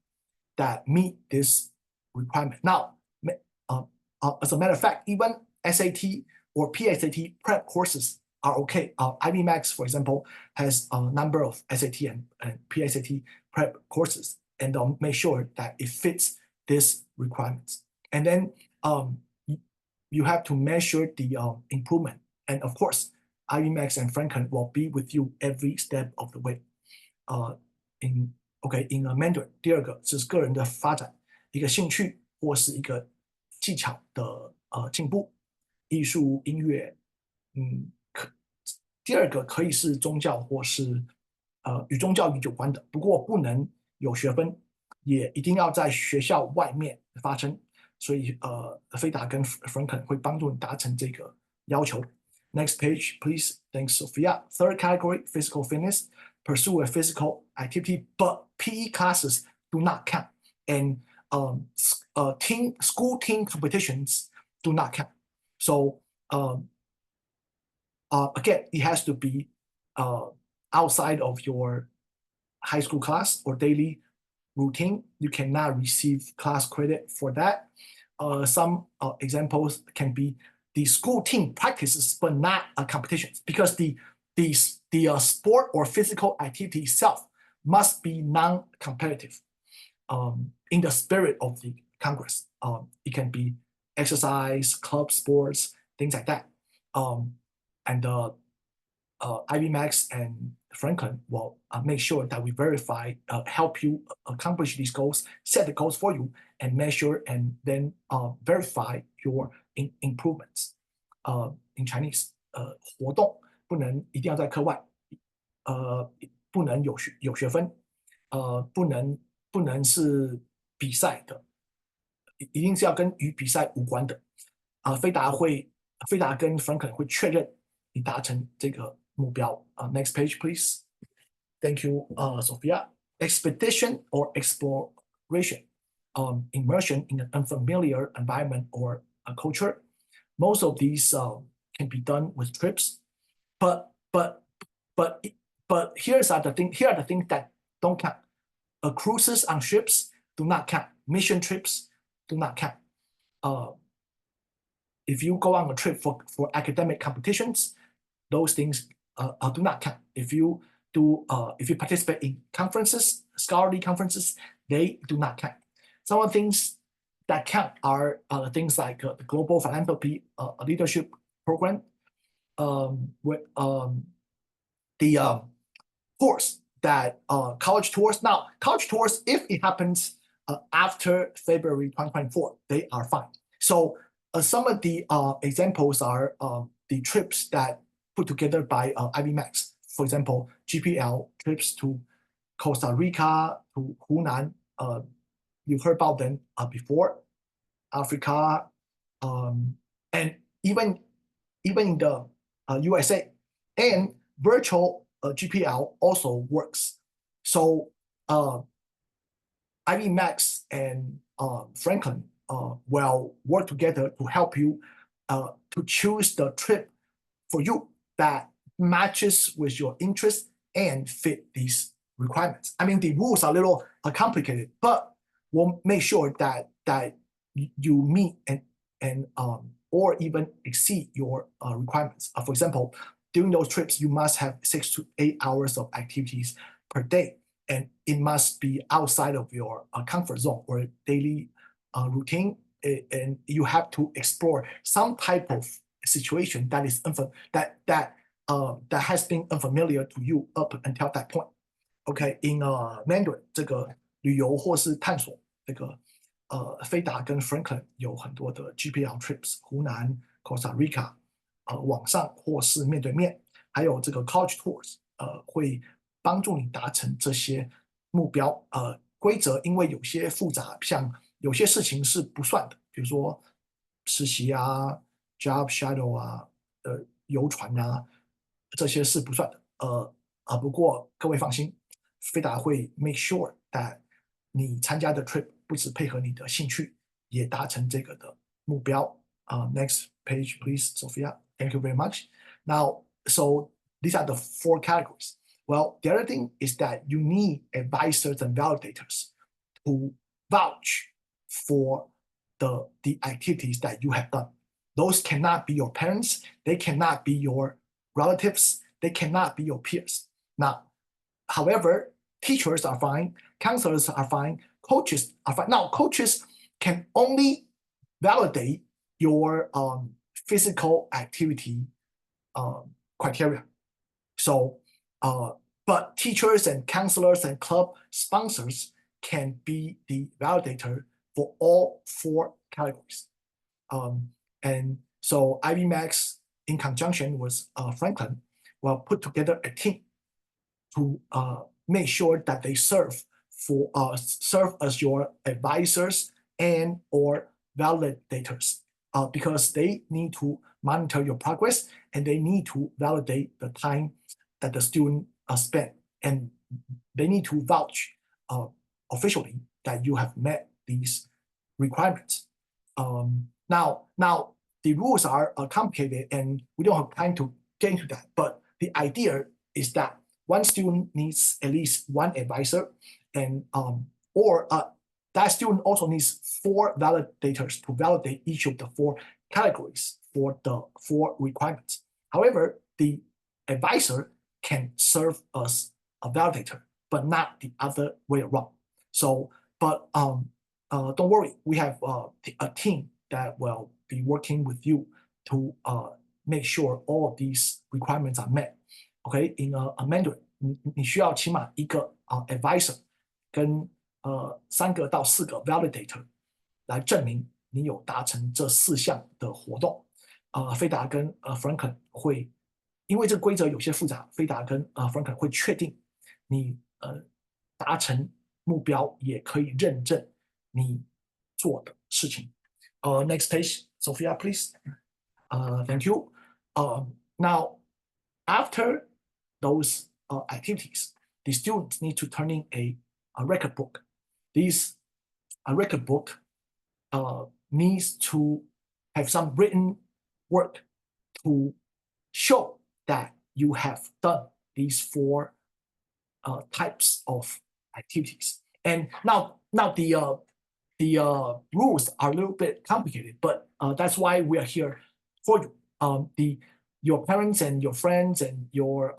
that meet this requirement. Now, as a matter of fact, even SAT or PSAT prep courses are okay. Ivy Max, for example, has a number of SAT and PSAT prep courses, and make sure that it fits these requirements. And then you have to measure the improvement. And of course, Ivy Max and Franklin will be with you every step of the way. In Mandarin, 第二个是个人的发展，一个兴趣或是一个技巧的进步，艺术、音乐，第二个可以是宗教或是与宗教有关的，不过不能有学分，也一定要在学校外面发生。所以菲达跟 Franklin 会帮助你达成这个要求。Next page, please. Thanks, Sophia. Third category, physical fitness. Pursue a physical activity, but PE classes do not count, and school team competitions do not count. So again, it has to be outside of your high school class or daily routine. You cannot receive class credit for that. Some examples can be the school team practices, but not competitions, because the sport or physical activity itself must be non-competitive in the spirit of the Congress. It can be exercise, club sports, things like that. And Ivy Max and Franklin will make sure that we verify, help you accomplish these goals, set the goals for you, and measure and then verify your improvements. In Chinese, 活动不能一定要在课外，不能有学分，不能是比赛的，一定是要跟与比赛无关的。菲达跟 Franklin 会确认你达成这个目标。Next page, please. Thank you, Sophia. Expedition or exploration, immersion in an unfamiliar environment or a culture. Most of these can be done with trips, but here are the things that don't count. Cruises on ships do not count. Mission trips do not count. If you go on a trip for academic competitions, those things do not count. If you participate in conferences, scholarly conferences, they do not count. Some of the things that count are things like the Global Philanthropy Leadership Program, with the tours that college tours. Now, college tours, if it happens after February 2024, they are fine. So some of the examples are the trips that put together by Ivy Max. For example, GPL trips to Costa Rica, to Hunan. You've heard about them before. Africa, and even in the USA. And virtual GPL also works. So Ivy Max and Franklin will work together to help you to choose the trip for you that matches with your interests and fit these requirements. I mean, the rules are a little complicated, but we'll make sure that you meet and or even exceed your requirements. For example, during those trips, you must have 6 to 8 hours of activities per day, and it must be outside of your comfort zone or daily routine, and you have to explore some type of situation that is that has been unfamiliar to you up until that point. Okay, in Mandarin 这个旅游或是探索这个菲达跟 Franklin 有很多的 GPL trips， 湖南 Costa Rica， 网上或是面对面，还有这个 college tours， 会帮助你达成这些目标。规则因为有些复杂，像有些事情是不算的，比如说实习啊、job shadow 啊、游船啊，这些是不算的。不过各位放心，菲达会 make sure that 你参加的 trip 不只配合你的兴趣，也达成这个的目标。Next page, please, Sophia. Thank you very much. Now, so these are the 4 categories. Well, the other thing is that you need advisors and validators to vouch for the activities that you have done. Those cannot be your parents. They cannot be your relatives. They cannot be your peers. Now, however, teachers are fine. Counselors are fine. Coaches are fine. Now, coaches can only validate your physical activity criteria. So, but teachers and counselors and club sponsors can be the validator for all 4 categories. And so Ivy Max, in conjunction with Franklin, will put together a team to make sure that they serve as your advisors and or validators, because they need to monitor your progress and they need to validate the time that the student spent, and they need to vouch officially that you have met these requirements. Now the rules are complicated and we don't have time to get into that, but the idea is that one student needs at least one advisor, and that student also needs 4 validators to validate each of the 4 categories for the 4 requirements. However, the advisor can serve as a validator, but not the other way around. So, but don't worry, we have a team that will be working with you to make sure all of these requirements are met. Okay, in a Mandarin, 你需要起码一个advisor 跟3个到4个 validator 来证明你有达成这4项的活动。菲达跟Franklin 会，因为这个规则有些复杂，菲达跟Franklin 会确定你达成目标，也可以认证你做的事情。Next page, Sophia, please. Thank you. Now, after those activities, the students need to turn in a record book. This record book needs to have some written work to show that you have done these 4 types of activities. And now the rules are a little bit complicated, but that's why we are here for you. Your parents and your friends and your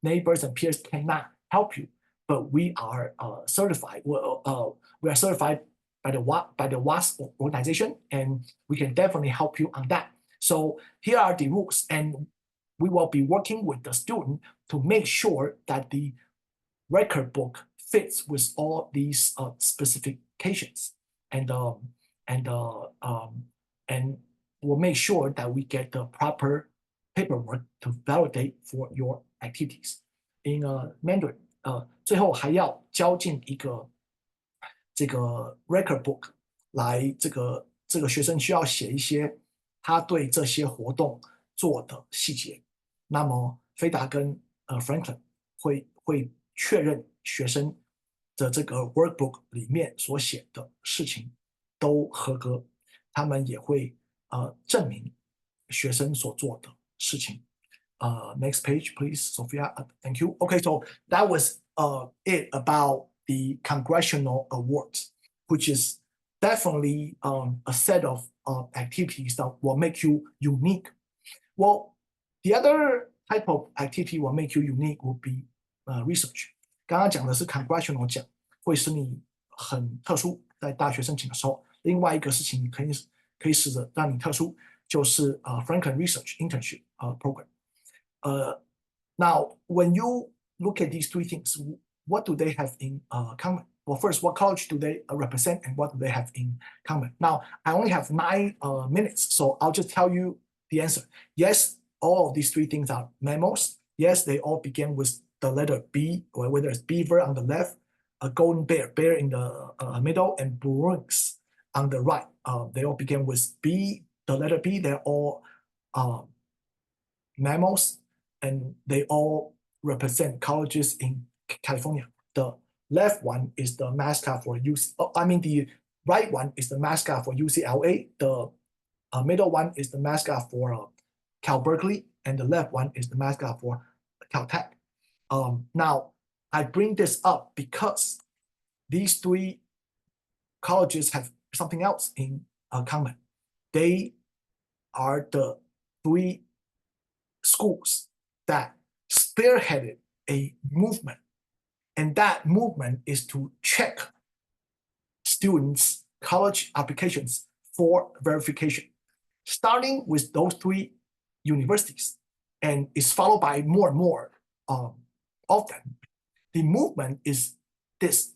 neighbors and peers cannot help you, but we are certified. We are certified by the WASP organization, and we can definitely help you on that. So here are the rules, and we will be working with the student to make sure that the record book fits with all these specifications, and we'll make sure that we get the proper paperwork to validate for your activities. In Mandarin, 最后还要交进一个这个 record book 来，这个学生需要写一些他对这些活动做的细节。那么菲达跟Franklin 会确认学生的这个 workbook 里面所写的事情都合格，他们也会证明学生所做的事情。Next page, please, Sophia. Thank you. Okay, so that was it about the congressional awards, which is definitely a set of activities that will make you unique. Well, the other type of activity will make you unique will be research. 刚刚讲的是 congressional 奖，会使你很特殊，在大学申请的时候。另外一个事情可以使得让你特殊，就是 Franklin Research Internship Program. Now, when you look at these 3 things, what do they have in common? Well, first, what college do they represent, and what do they have in common? Now, I only have 9 minutes, so I'll just tell you the answer. Yes, all of these 3 things are mammals. Yes, they all begin with the letter B, or whether it's beaver on the left, a golden bear in the middle, and Bruins on the right. They all begin with B, the letter B. They're all mammals, and they all represent colleges in California. The left one is the mascot for the right one is the mascot for UCLA. The middle one is the mascot for Cal Berkeley, and the left one is the mascot for Caltech. Now, I bring this up because these 3 colleges have something else in common. They are the 3 schools that spearheaded a movement, and that movement is to check students' college applications for verification, starting with those 3 universities, and is followed by more and more of them. The movement is this.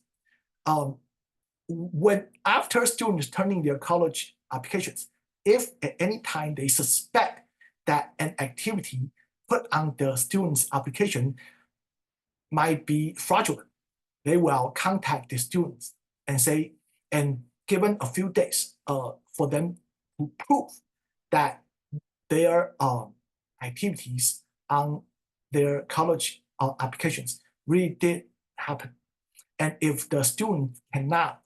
When after students turning their college applications, if at any time they suspect that an activity put on the student's application might be fraudulent, they will contact the students and say, and given a few days for them to prove that their activities on their college applications really did happen. And if the student cannot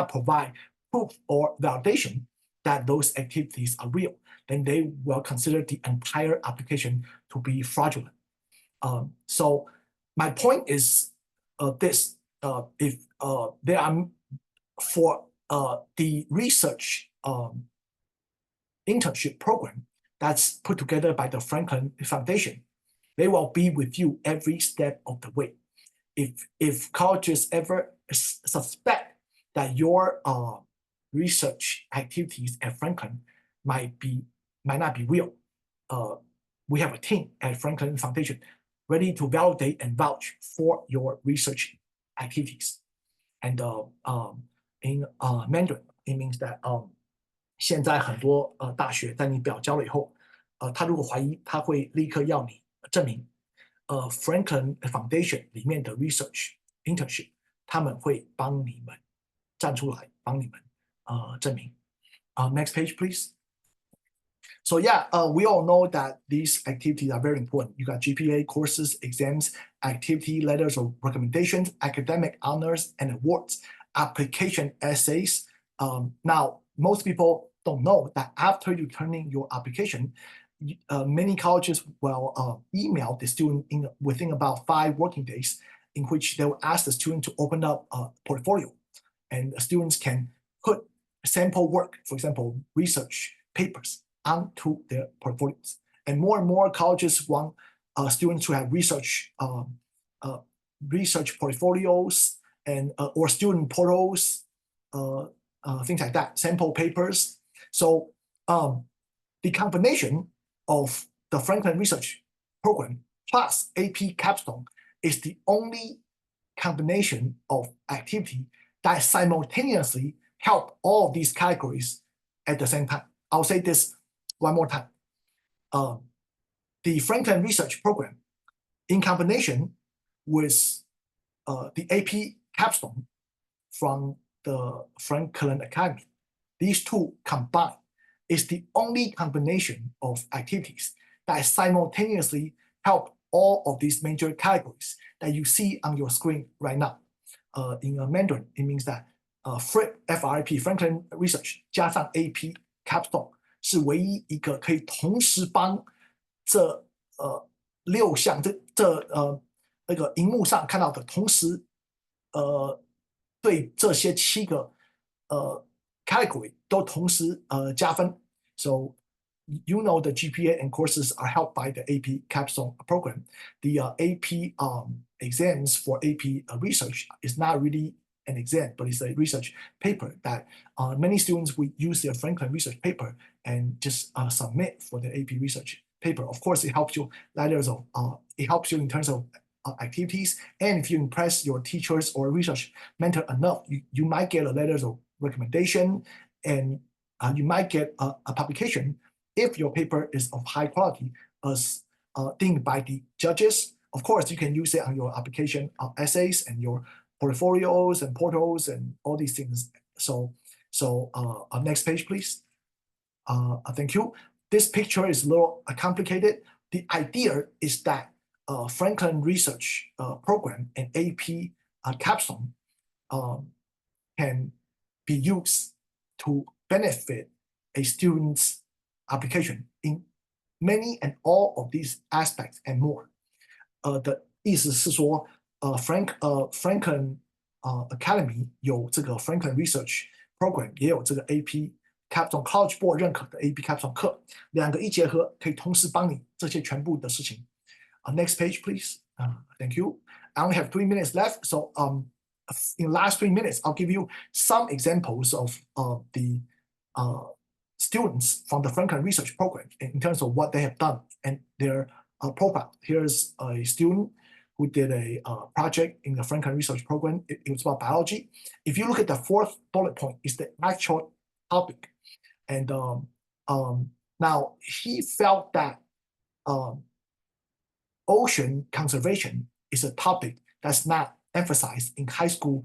provide proof or validation that those activities are real, then they will consider the entire application to be fraudulent. So my point is this: if there are for the research internship program that's put together by the Franklin Foundation, they will be with you every step of the way. If colleges ever suspect that your research activities at Franklin might not be real, we have a team at Franklin Foundation ready to validate and vouch for your research activities. And in Mandarin, it means that 现在很多大学在你表交了以后，他如果怀疑，他会立刻要你证明。Franklin Foundation 里面的 research internship， 他们会帮你们站出来，帮你们证明。Next page, please. So yeah, we all know that these activities are very important. You got GPA, courses, exams, activity, letters of recommendations, academic honors, and awards, application essays. Now, most people don't know that after you turn in your application, many colleges will email the student within about 5 working days, in which they will ask the student to open up a portfolio, and the students can put sample work, for example, research papers, onto their portfolios. And more colleges want students to have research portfolios and or student portals, things like that, sample papers. So the combination of the Franklin Research Program plus AP Capstone is the only combination of activity that simultaneously help all of these categories at the same time. I'll say this one more time. The Franklin Research Program, in combination with the AP Capstone from the Franklin Academy, these two combined is the only combination of activities that simultaneously help all of these major categories that you see on your screen right now. In Mandarin, it means that FRIP Franklin Research 加上 AP Capstone 是唯一一个可以同时帮这6项那个荧幕上看到的，同时对这些7个category 都同时加分。So you know the GPA and courses are helped by the AP Capstone program. The AP exams for AP research is not really an exam, but it's a research paper that many students will use their Franklin research paper and just submit for the AP research paper. Of course, it helps you it helps you in terms of activities, and if you impress your teachers or research mentor enough, you might get a letter of recommendation, and you might get a publication if your paper is of high quality as deemed by the judges. Of course, you can use it on your application essays and your portfolios and portals and all these things. So next page, please. Thank you. This picture is a little complicated. The idea is that Franklin Research Program and AP Capstone can be used to benefit a student's application in many and all of these aspects and more. 的意思是说，Franklin Academy 有这个 Franklin Research Program， 也有这个 AP Capstone College Board 认可的 AP Capstone 课，两个一结合，可以同时帮你这些全部的事情。Next page, please. Thank you. I only have 3 minutes left, so in the last 3 minutes, I'll give you some examples of the students from the Franklin Research Program in terms of what they have done and their profile. Here's a student who did a project in the Franklin Research Program. It was about biology. If you look at the 4th bullet point, it's the actual topic. And now he felt that ocean conservation is a topic that's not emphasized in high school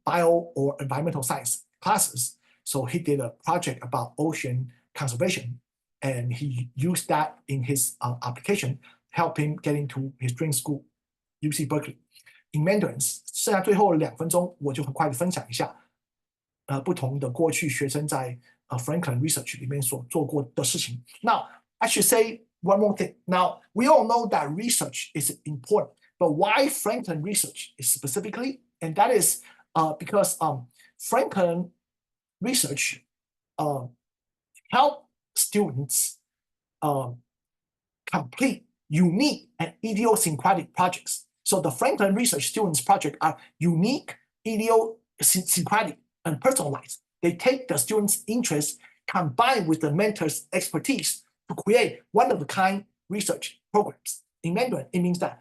bio or environmental science classes. So he did a project about ocean conservation, and he used that in his application, help him get into his dream school, UC Berkeley. in Mandarin，剩下最后2分钟，我就很快的分享一下，不同的过去学生在Franklin Research 里面所做过的事情。Now I should say one more thing. Now we all know that research is important, but why Franklin Research is specifically, and that is because Franklin Research help students complete unique and idiosyncratic projects. So the Franklin Research Students Project are unique, idiosyncratic, and personalized. They take the students' interests combined with the mentor's expertise to create one-of-a-kind research programs. In Mandarin, it means that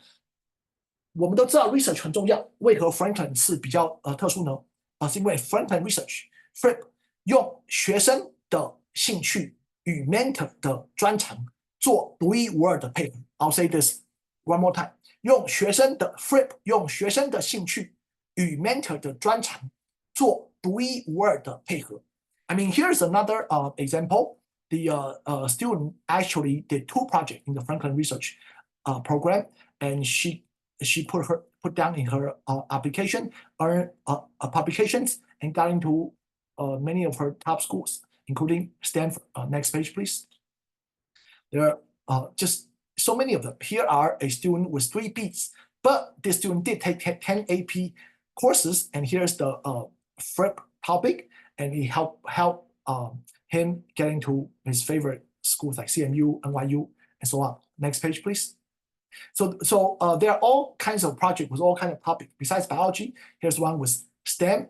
我们都知道 research 很重要，为何 Franklin 是比较特殊呢？是因为 Franklin Research Flip 用学生的兴趣与 mentor 的专长做独一无二的配合。I'll say this one more time. 用学生的 Flip 用学生的兴趣与 mentor 的专长做独一无二的配合。I mean, here's another example. The student actually did 2 projects in the Franklin Research program, and she put down in her application, earned publications, and got into many of her top schools, including Stanford. Next page, please. There are just so many of them. Here are a student with 3 Bs, but this student did take 10 AP courses, and here's the FRIP topic, and it helped him get into his favorite schools like CMU, NYU, and so on. Next page, please. So there are all kinds of projects with all kinds of topics. Besides biology, here's one with STEM.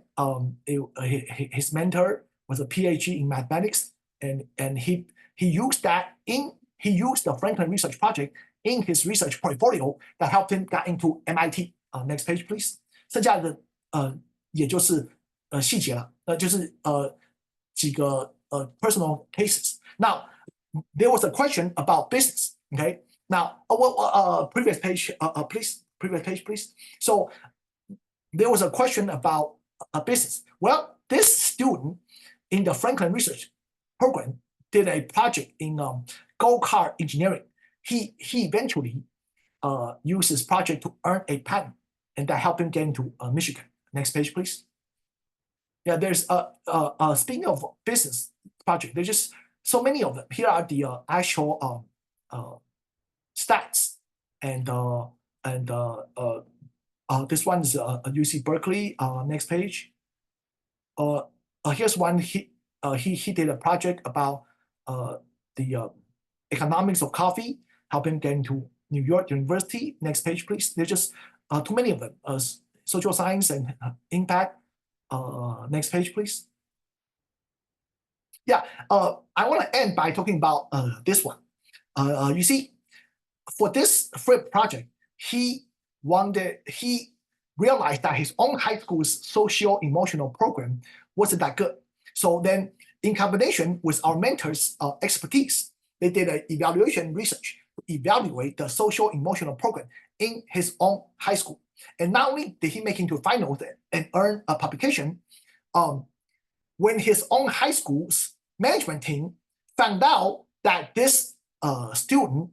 His mentor was a PhD in mathematics, and he used the Franklin Research Project in his research portfolio that helped him get into MIT. Next page, please. 剩下的也就是细节了，就是几个personal cases. Now there was a question about business. Okay. Now, previous page, please. Previous page, please. So there was a question about a business. Well, this student in the Franklin Research program did a project in go-kart engineering. He eventually used this project to earn a patent, and that helped him get into Michigan. Next page, please. Yeah, there's speaking of business project, there's just so many of them. Here are the actual stats, and this one is UC Berkeley. Next page. Here's one. He did a project about the economics of coffee, helping get into New York University. Next page, please. There's just too many of them. Social science and impact. Next page, please. Yeah, I want to end by talking about this one. You see, for this FRIP project, he realized that his own high school's socio-emotional program wasn't that good. So then, in combination with our mentors' expertise, they did an evaluation research to evaluate the socio-emotional program in his own high school. And not only did he make it into finals and earn a publication, when his own high school's management team found out that this student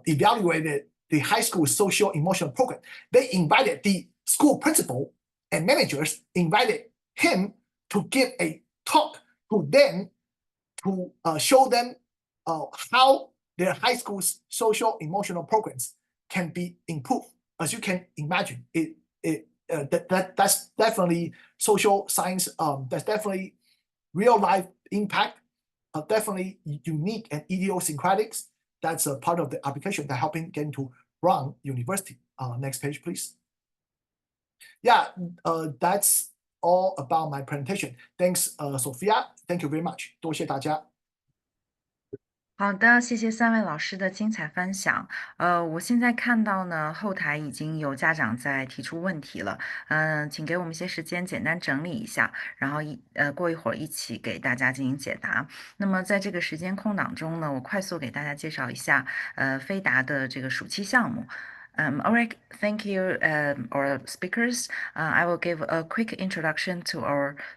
evaluated the high school socio-emotional program, they invited the school principal and managers, invited him to give a talk to them to show them how their high school's socio-emotional programs can be improved. As you can imagine, that's definitely social science. That's definitely real life impact. Definitely unique and idiosyncratics. That's a part of the application that helping get into Brown University. Next page, please. Yeah, that's all about my presentation. Thanks, Sophia. Thank you very much. 多谢大家。好的，谢谢3位老师的精彩分享。我现在看到呢，后台已经有家长在提出问题了。请给我们一些时间，简单整理一下，然后过一会儿一起给大家进行解答。那么在这个时间空档中呢，我快速给大家介绍一下飞达的这个暑期项目。All right, thank you, our speakers. I will give a quick introduction to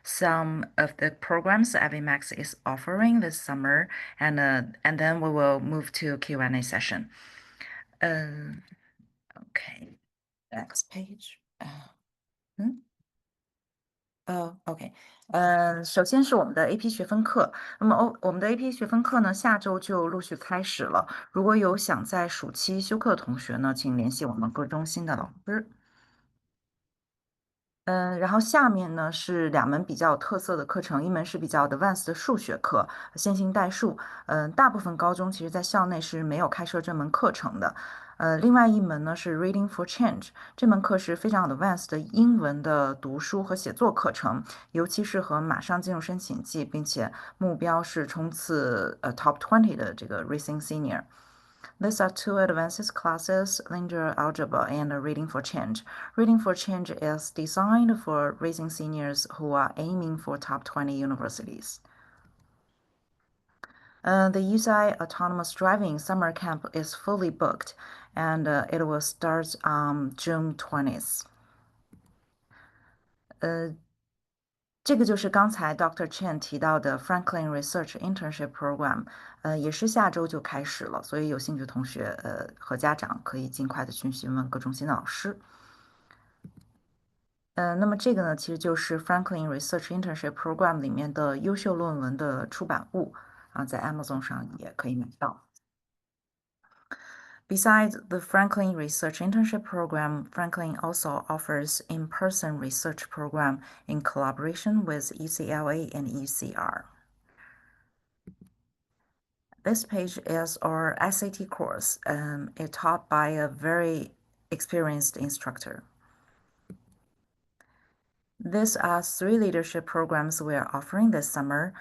some of the programs AVMax is offering this summer, and then we will move to Q&A session. Okay, next page. OK，首先是我们的 AP 学分课，那么我们的 AP 学分课呢，下周就陆续开始了。如果有想在暑期修课的同学呢，请联系我们各中心的老师。然后下面呢是2门比较有特色的课程，一门是比较 advanced 的数学课，线性代数。大部分高中其实在校内是没有开设这门课程的。另外一门呢是 Reading for Change， 这门课是非常 advanced 的英文的读书和写作课程，尤其适合马上进入申请季，并且目标是冲刺Top 20的这个 Racing Senior。These are 2 advanced classes, linear algebra and reading for change. Reading for change is designed for rising seniors who are aiming for top 20 universities. The UCI Autonomous Driving Summer Camp is fully booked, and it will start on June 20th. 这个就是刚才 Dr. Chen 提到的 Franklin Research Internship Program，也是下周就开始了，所以有兴趣的同学和家长可以尽快的去询问各中心的老师。那么这个呢，其实就是 Franklin Research Internship Program 里面的优秀论文的出版物啊，在 Amazon 上也可以买到。Besides the Franklin Research Internship Program, Franklin also offers in-person research program in collaboration with UCLA and UCR. This page is our SAT course. It's taught by a very experienced instructor. These are 3 leadership programs we are offering this summer.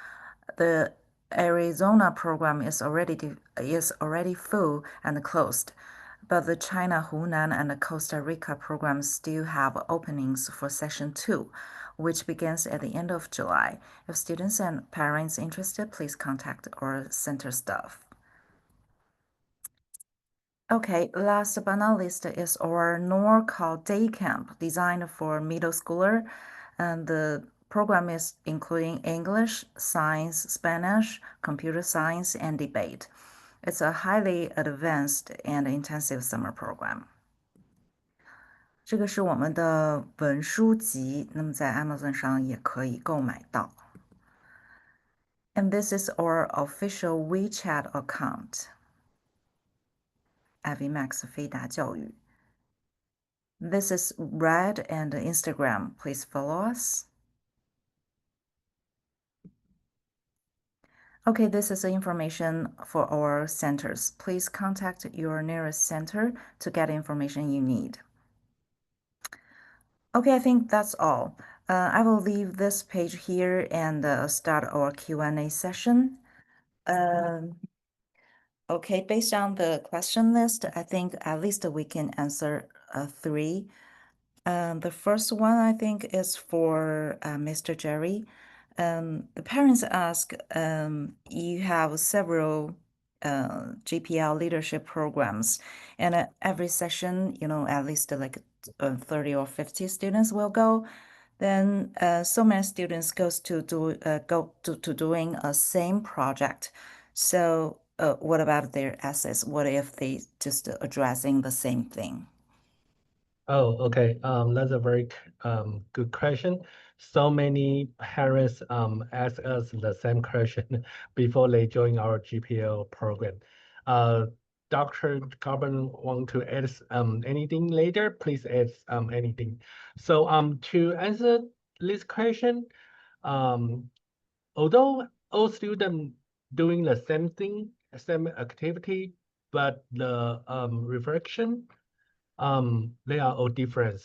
The Arizona program is already full and closed, but the China, Hunan, and the Costa Rica programs still have openings for session 2, which begins at the end of July. If students and parents interested, please contact our center staff. Okay, last but not least is our NorCal Day Camp designed for middle schooler, and the program is including English, Science, Spanish, Computer Science, and Debate. It's a highly advanced and intensive summer program. 这个是我们的文书集，那么在 Amazon 上也可以购买到。And this is our official WeChat account. AviMax 飞达教育。This is Red and Instagram. Please follow us. Okay, this is the information for our centers. Please contact your nearest center to get information you need. Okay, I think that's all. I will leave this page here and start our Q&A session. Okay, based on the question list, I think at least we can answer 3. The first one, I think, is for Mr. Jerry. The parents ask, you have several GPL leadership programs, and every session, at least like 30 or 50 students will go. Then so many students go to doing a same project. So what about their essays? What if they just addressing the same thing? Oh, okay. That's a very good question. So many parents ask us the same question before they join our GPL program. Dr. Carbon want to add anything later? Please add anything. So to answer this question, although all students doing the same thing, same activity, but the reflection they are all different.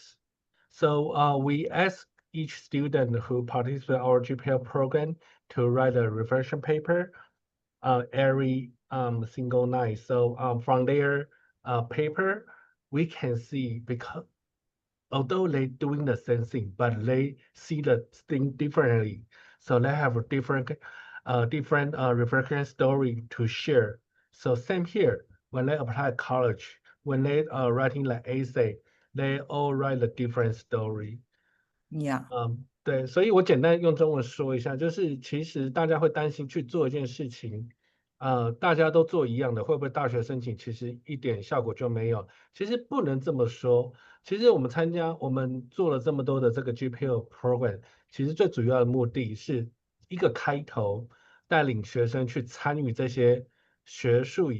So we ask each student who participates in our GPL program to write a reflection paper every single night. So from their paper, we can see, because although they doing the same thing, but they see the thing differently. So they have a different reflection story to share. So same here, when they apply college, when they are writing like essay, they all write a different story. Yeah. 对，所以我简单用中文说一下，就是其实大家会担心去做一件事情，大家都做一样的，会不会大学申请其实一点效果就没有？其实不能这么说。其实我们做了这么多的这个 GPL program，其实最主要的目的是一个开头，带领学生去参与这些学校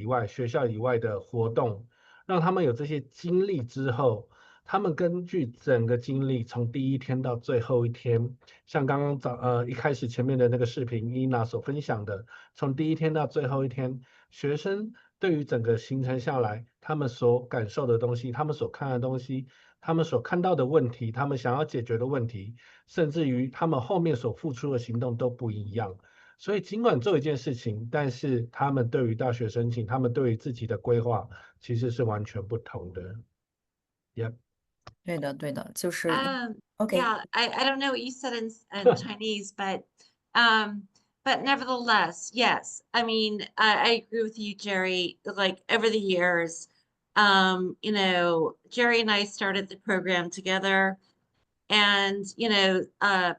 以外的活动，让他们有这些经历之后，他们根据整个经历，从第一天到最后一天，像刚刚一开始前面的那个视频伊娜所分享的，从第一天到最后一天，学生对于整个行程下来，他们所感受的东西，他们所看的东西，他们所看到的问题，他们想要解决的问题，甚至于他们后面所付出的行动都不一样。所以尽管做一件事情，但是他们对于大学申请，他们对于自己的规划其实是完全不同的。Yep. 对的，对的，就是 OK. Yeah, I don't know what you said in Chinese, but nevertheless, yes. I mean, I agree with you, Jerry. Like over the years, you know, Jerry and I started the program together, and you know,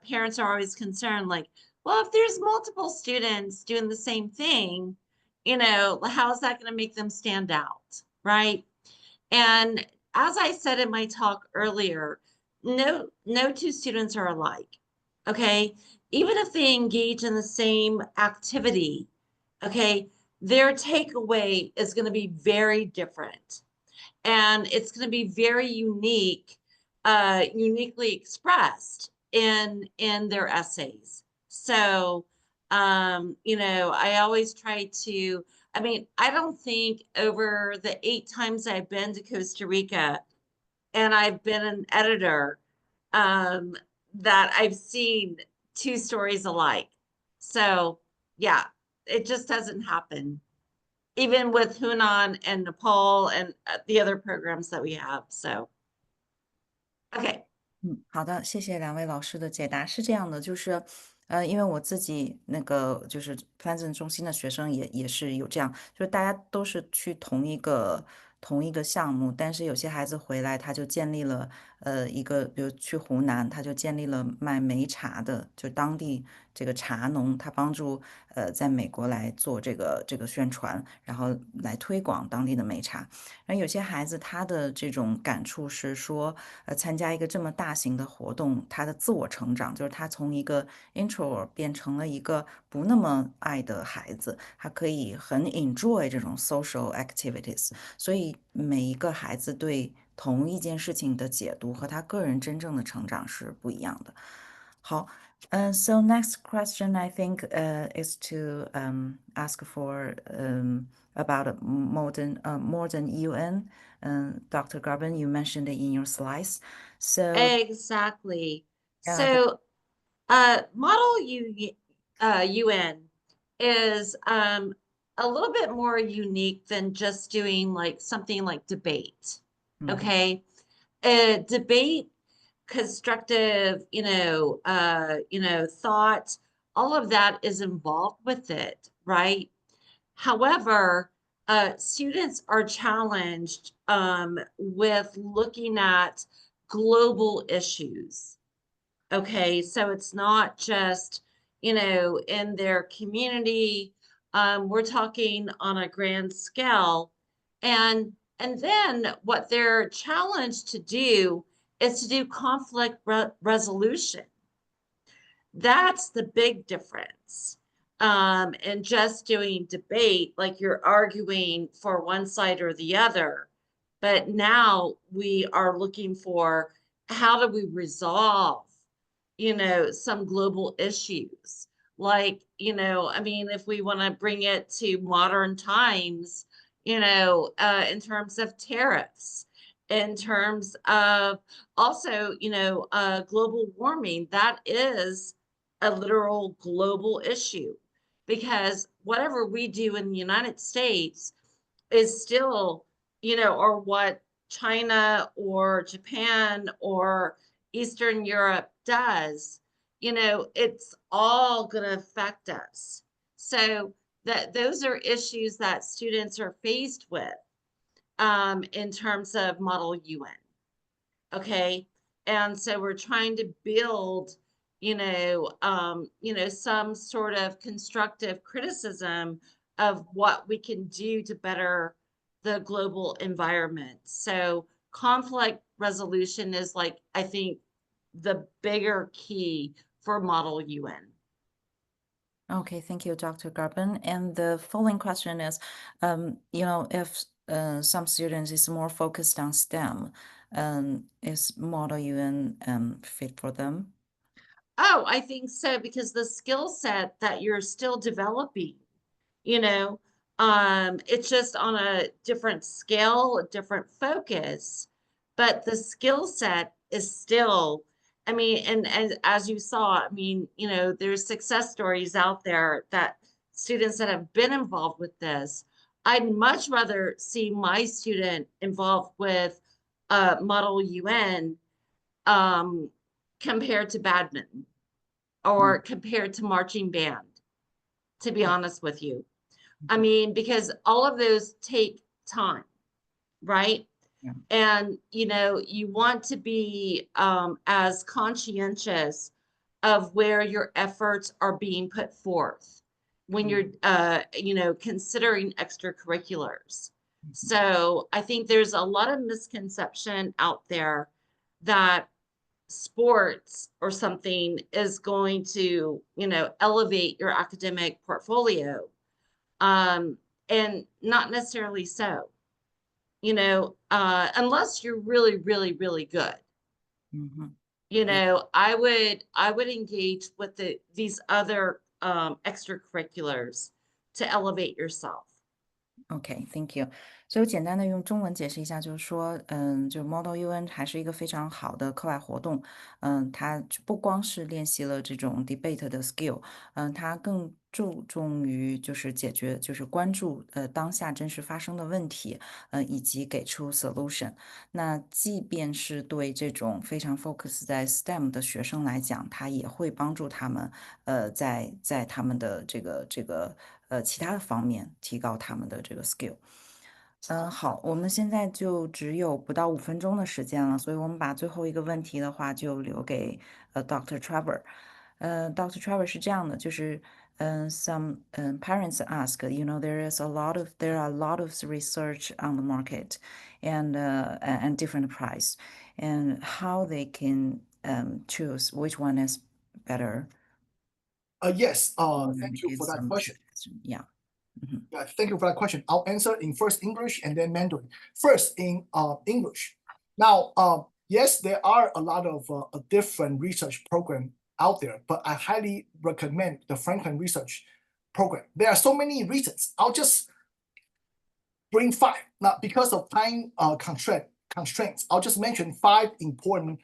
parents are always concerned, like, well, if there's multiple students doing the same thing, you know, how is that going to make them stand out, right? And as I said in my talk earlier, no two students are alike. Okay. Even if they engage in the same activity, okay, their takeaway is going to be very different. And it's going to be very unique, uniquely expressed in their essays. So you know, I always try to, I mean, I don't think over the 8 times I've been to Costa Rica and I've been an editor, that I've seen 2 stories alike. So yeah, it just doesn't happen, even with Hunan and Nepal and the other programs that we have. So, okay. 好的，谢谢两位老师的解答。是这样的，就是因为我自己那个就是翻证中心的学生也是有这样，就是大家都是去同一个项目，但是有些孩子回来他就建立了一个，比如去湖南，他就建立了卖梅茶的，就当地这个茶农，他帮助在美国来做这个宣传，然后来推广当地的梅茶。然后有些孩子他的这种感触是说，参加一个这么大型的活动，他的自我成长就是他从一个 introvert 变成了一个不那么爱的孩子，他可以很 enjoy 这种 social activities。所以每一个孩子对同一件事情的解读和他个人真正的成长是不一样的。好。So next question, I think, is to ask for about modern UN. Dr. Garvin, you mentioned it in your slides. So Exactly. Yeah, So, Model UN is a little bit more unique than just doing like something like debate. Okay. Debate, constructive, you know, thought, all of that is involved with it, right? However, students are challenged with looking at global issues. Okay, so it's not just, you know, in their community. We're talking on a grand scale. And then what they're challenged to do is to do conflict resolution. That's the big difference. And just doing debate, like you're arguing for one side or the other. But now we are looking for how do we resolve, you know, some global issues. Like, you know, I mean, if we want to bring it to modern times, you know, in terms of tariffs, in terms of also, you know, global warming, that is a literal global issue, because whatever we do in the United States is still, you know, or what China or Japan or Eastern Europe does, you know, it's all going to affect us. So that those are issues that students are faced with in terms of Model UN. Okay. And so we're trying to build, you know, some sort of constructive criticism of what we can do to better the global environment. So conflict resolution is like, I think, the bigger key for Model UN. Okay, thank you, Dr. Garben. And the following question is, if some students is more focused on STEM, is Model UN fit for them? Oh, I think so, because the skill set that you're still developing, it's just on a different scale, a different focus, but the skill set is still, and as you saw, there's success stories out there that students that have been involved with this. I'd much rather see my student involved with Model UN compared to badminton or compared to marching band, to be honest with you. Because all of those take time, right? Yeah. And, you want to be as conscientious of where your efforts are being put forth when you're, considering extracurriculars. So I think there's a lot of misconception out there that sports or something is going to, elevate your academic portfolio. And not necessarily so, unless you're really, really, really good. I would engage with these other extracurriculars to elevate yourself. Okay, thank you. 所以我简单的用中文解释一下，就是说，就 Model UN 还是一个非常好的课外活动。它不光是练习了这种 debate 的 skill，它更注重于就是解决，就是关注当下真实发生的问题，以及给出 solution。那即便是对这种非常 focus 在 STEM 的学生来讲，它也会帮助他们，在他们的这个其他的方面提高他们的这个 skill。好，我们现在就只有不到5分钟的时间了，所以我们把最后一个问题的话就留给Dr. Trevor。Dr. Trevor 是这样的，就是some parents ask, there are a lot of research on the market and different price, and how they can choose which one is better. Yes. Thank you for that question. Yeah. Yeah, thank you for that question. I'll answer in first English and then Mandarin. First in English. Now, yes, there are a lot of different research programs out there, but I highly recommend the Franklin Research Program. There are so many reasons. I'll just bring 5. Now, because of time constraints, I'll just mention 5 important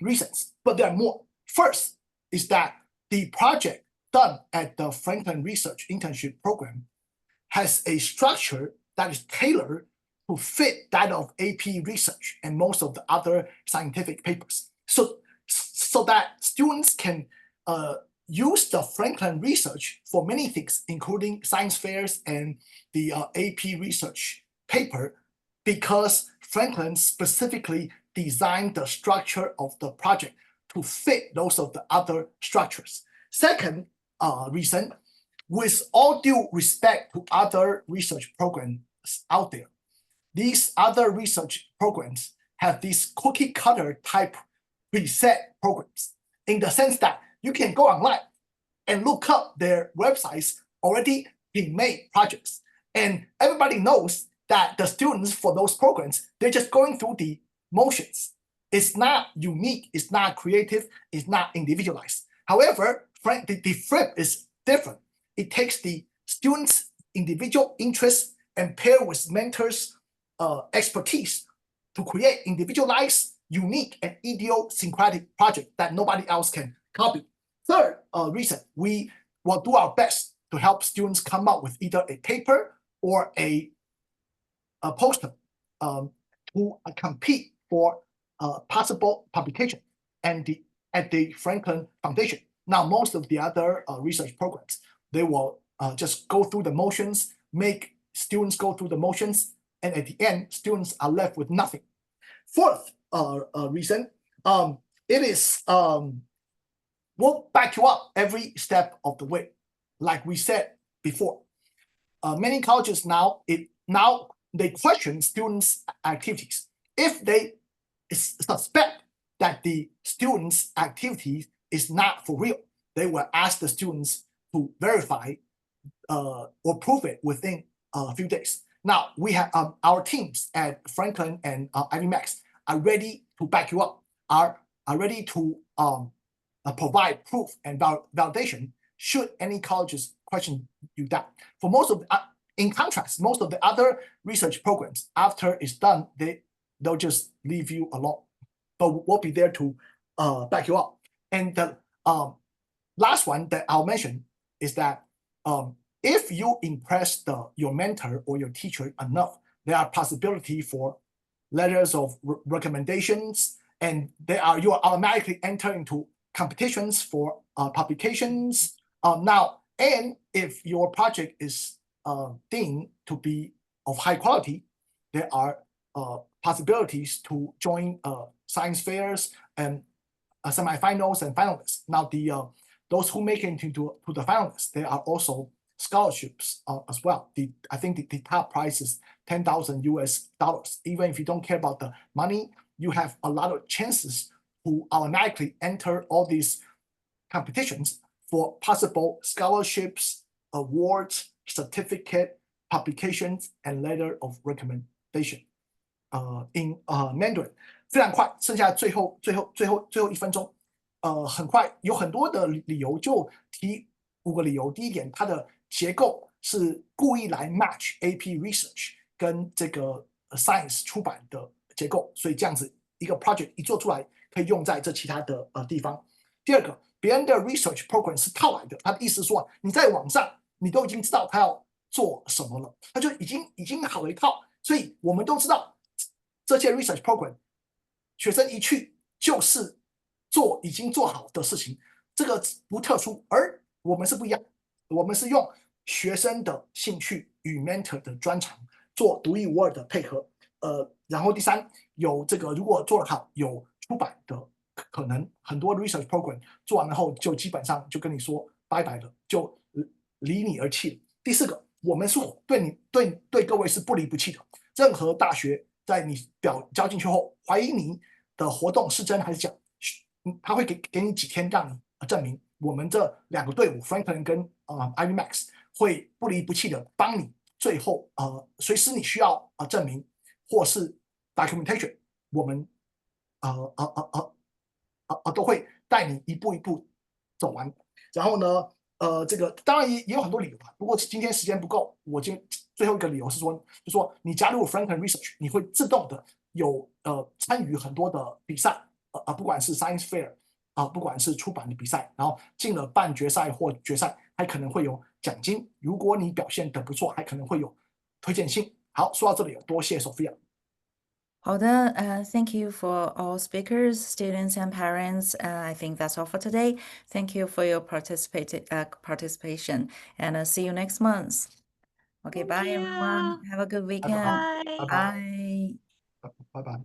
reasons, but there are more. First is that the project done at the Franklin Research Internship Program has a structure that is tailored to fit that of AP research and most of the other scientific papers. So that students can use the Franklin research for many things, including science fairs and the AP research paper, because Franklin specifically designed the structure of the project to fit those of the other structures. Second reason, with all due respect to other research programs out there, these other research programs have these cookie cutter type preset programs, in the sense that you can go online and look up their websites already pre-made projects. And everybody knows that the students for those programs, they're just going through the motions. It's not unique, it's not creative, it's not individualized. However, the flip is different. It takes the students' individual interests and pair with mentors' expertise to create individualized, unique, and idiosyncratic project that nobody else can copy. Third reason, we will do our best to help students come up with either a paper or a poster to compete for possible publication at the Franklin Foundation. Now, most of the other research programs, they will just go through the motions, make students go through the motions, and at the end, students are left with nothing. Fourth reason, it is we'll back you up every step of the way, like we said before. many colleges now they question students' activities. If they suspect that the students' activities is not for real, they will ask the students to verify or prove it within a few days. Now we have our teams at Franklin and Ivy Max are ready to back you up, are ready to provide proof and validation should any colleges question you that. For most of in contrast, most of the other research programs, after it's done, they'll just leave you alone. But we'll be there to back you up. And the last one that I'll mention is that if you impress your mentor or your teacher enough, there are possibility for letters of recommendations, and you are automatically enter into competitions for publications. Now, and if your project is deemed to be of high quality, there are possibilities to join science fairs and semifinals and finalists. Now, those who make it into the finalists, there are also scholarships as well. I think the top prize is $10,000 US. Even if you don't care about the money, you have a lot of chances to automatically enter all these competitions for possible scholarships, awards, certificate, publications, and letter of recommendation. In Mandarin 非常快，剩下最后1分钟，很快，有很多的理由，就提5个理由。第一点，它的结构是故意来 match AP Research 跟这个 Science 出版的结构，所以这样子一个 project 一做出来，可以用在这其他的地方。第二个，别人的 research program 是套来的，他的意思说你在网上你都已经知道他要做什么了，他就已经好了一套，所以我们都知道这些 research program 学生一去就是已经做好的事情，这个不特殊，而我们是不一样，我们是用学生的兴趣与 mentor 的专长做独一无二的配合。然后第三，有这个如果做得好，有出版的可能，很多 research program 做完了后就基本上就跟你说拜拜了，就离你而去了。第四个，我们是对各位是不离不弃的，任何大学在你交进去后，怀疑你的活动是真还是假，他会给你几天让你证明。我们这2个队伍 Franklin 跟Ivy Max 会不离不弃的帮你，最后随时你需要证明或是 documentation， 我们都会带你一步一步走完。然后呢，这个当然也有很多理由吧。不过今天时间不够，我就最后一个理由是说，就说你加入 Franklin Research， 你会自动的有参与很多的比赛，不管是 Science Fair 不管是出版的比赛，然后进了半决赛或决赛，还可能会有奖金。如果你表现得不错，还可能会有推荐信。好，说到这里，多谢 Sophia。好的, thank you for all speakers, students, and parents. I think that's all for today. Thank you for your participation, and see you next month. Okay, bye everyone. Have a good weekend. Bye. Bye. Bye bye.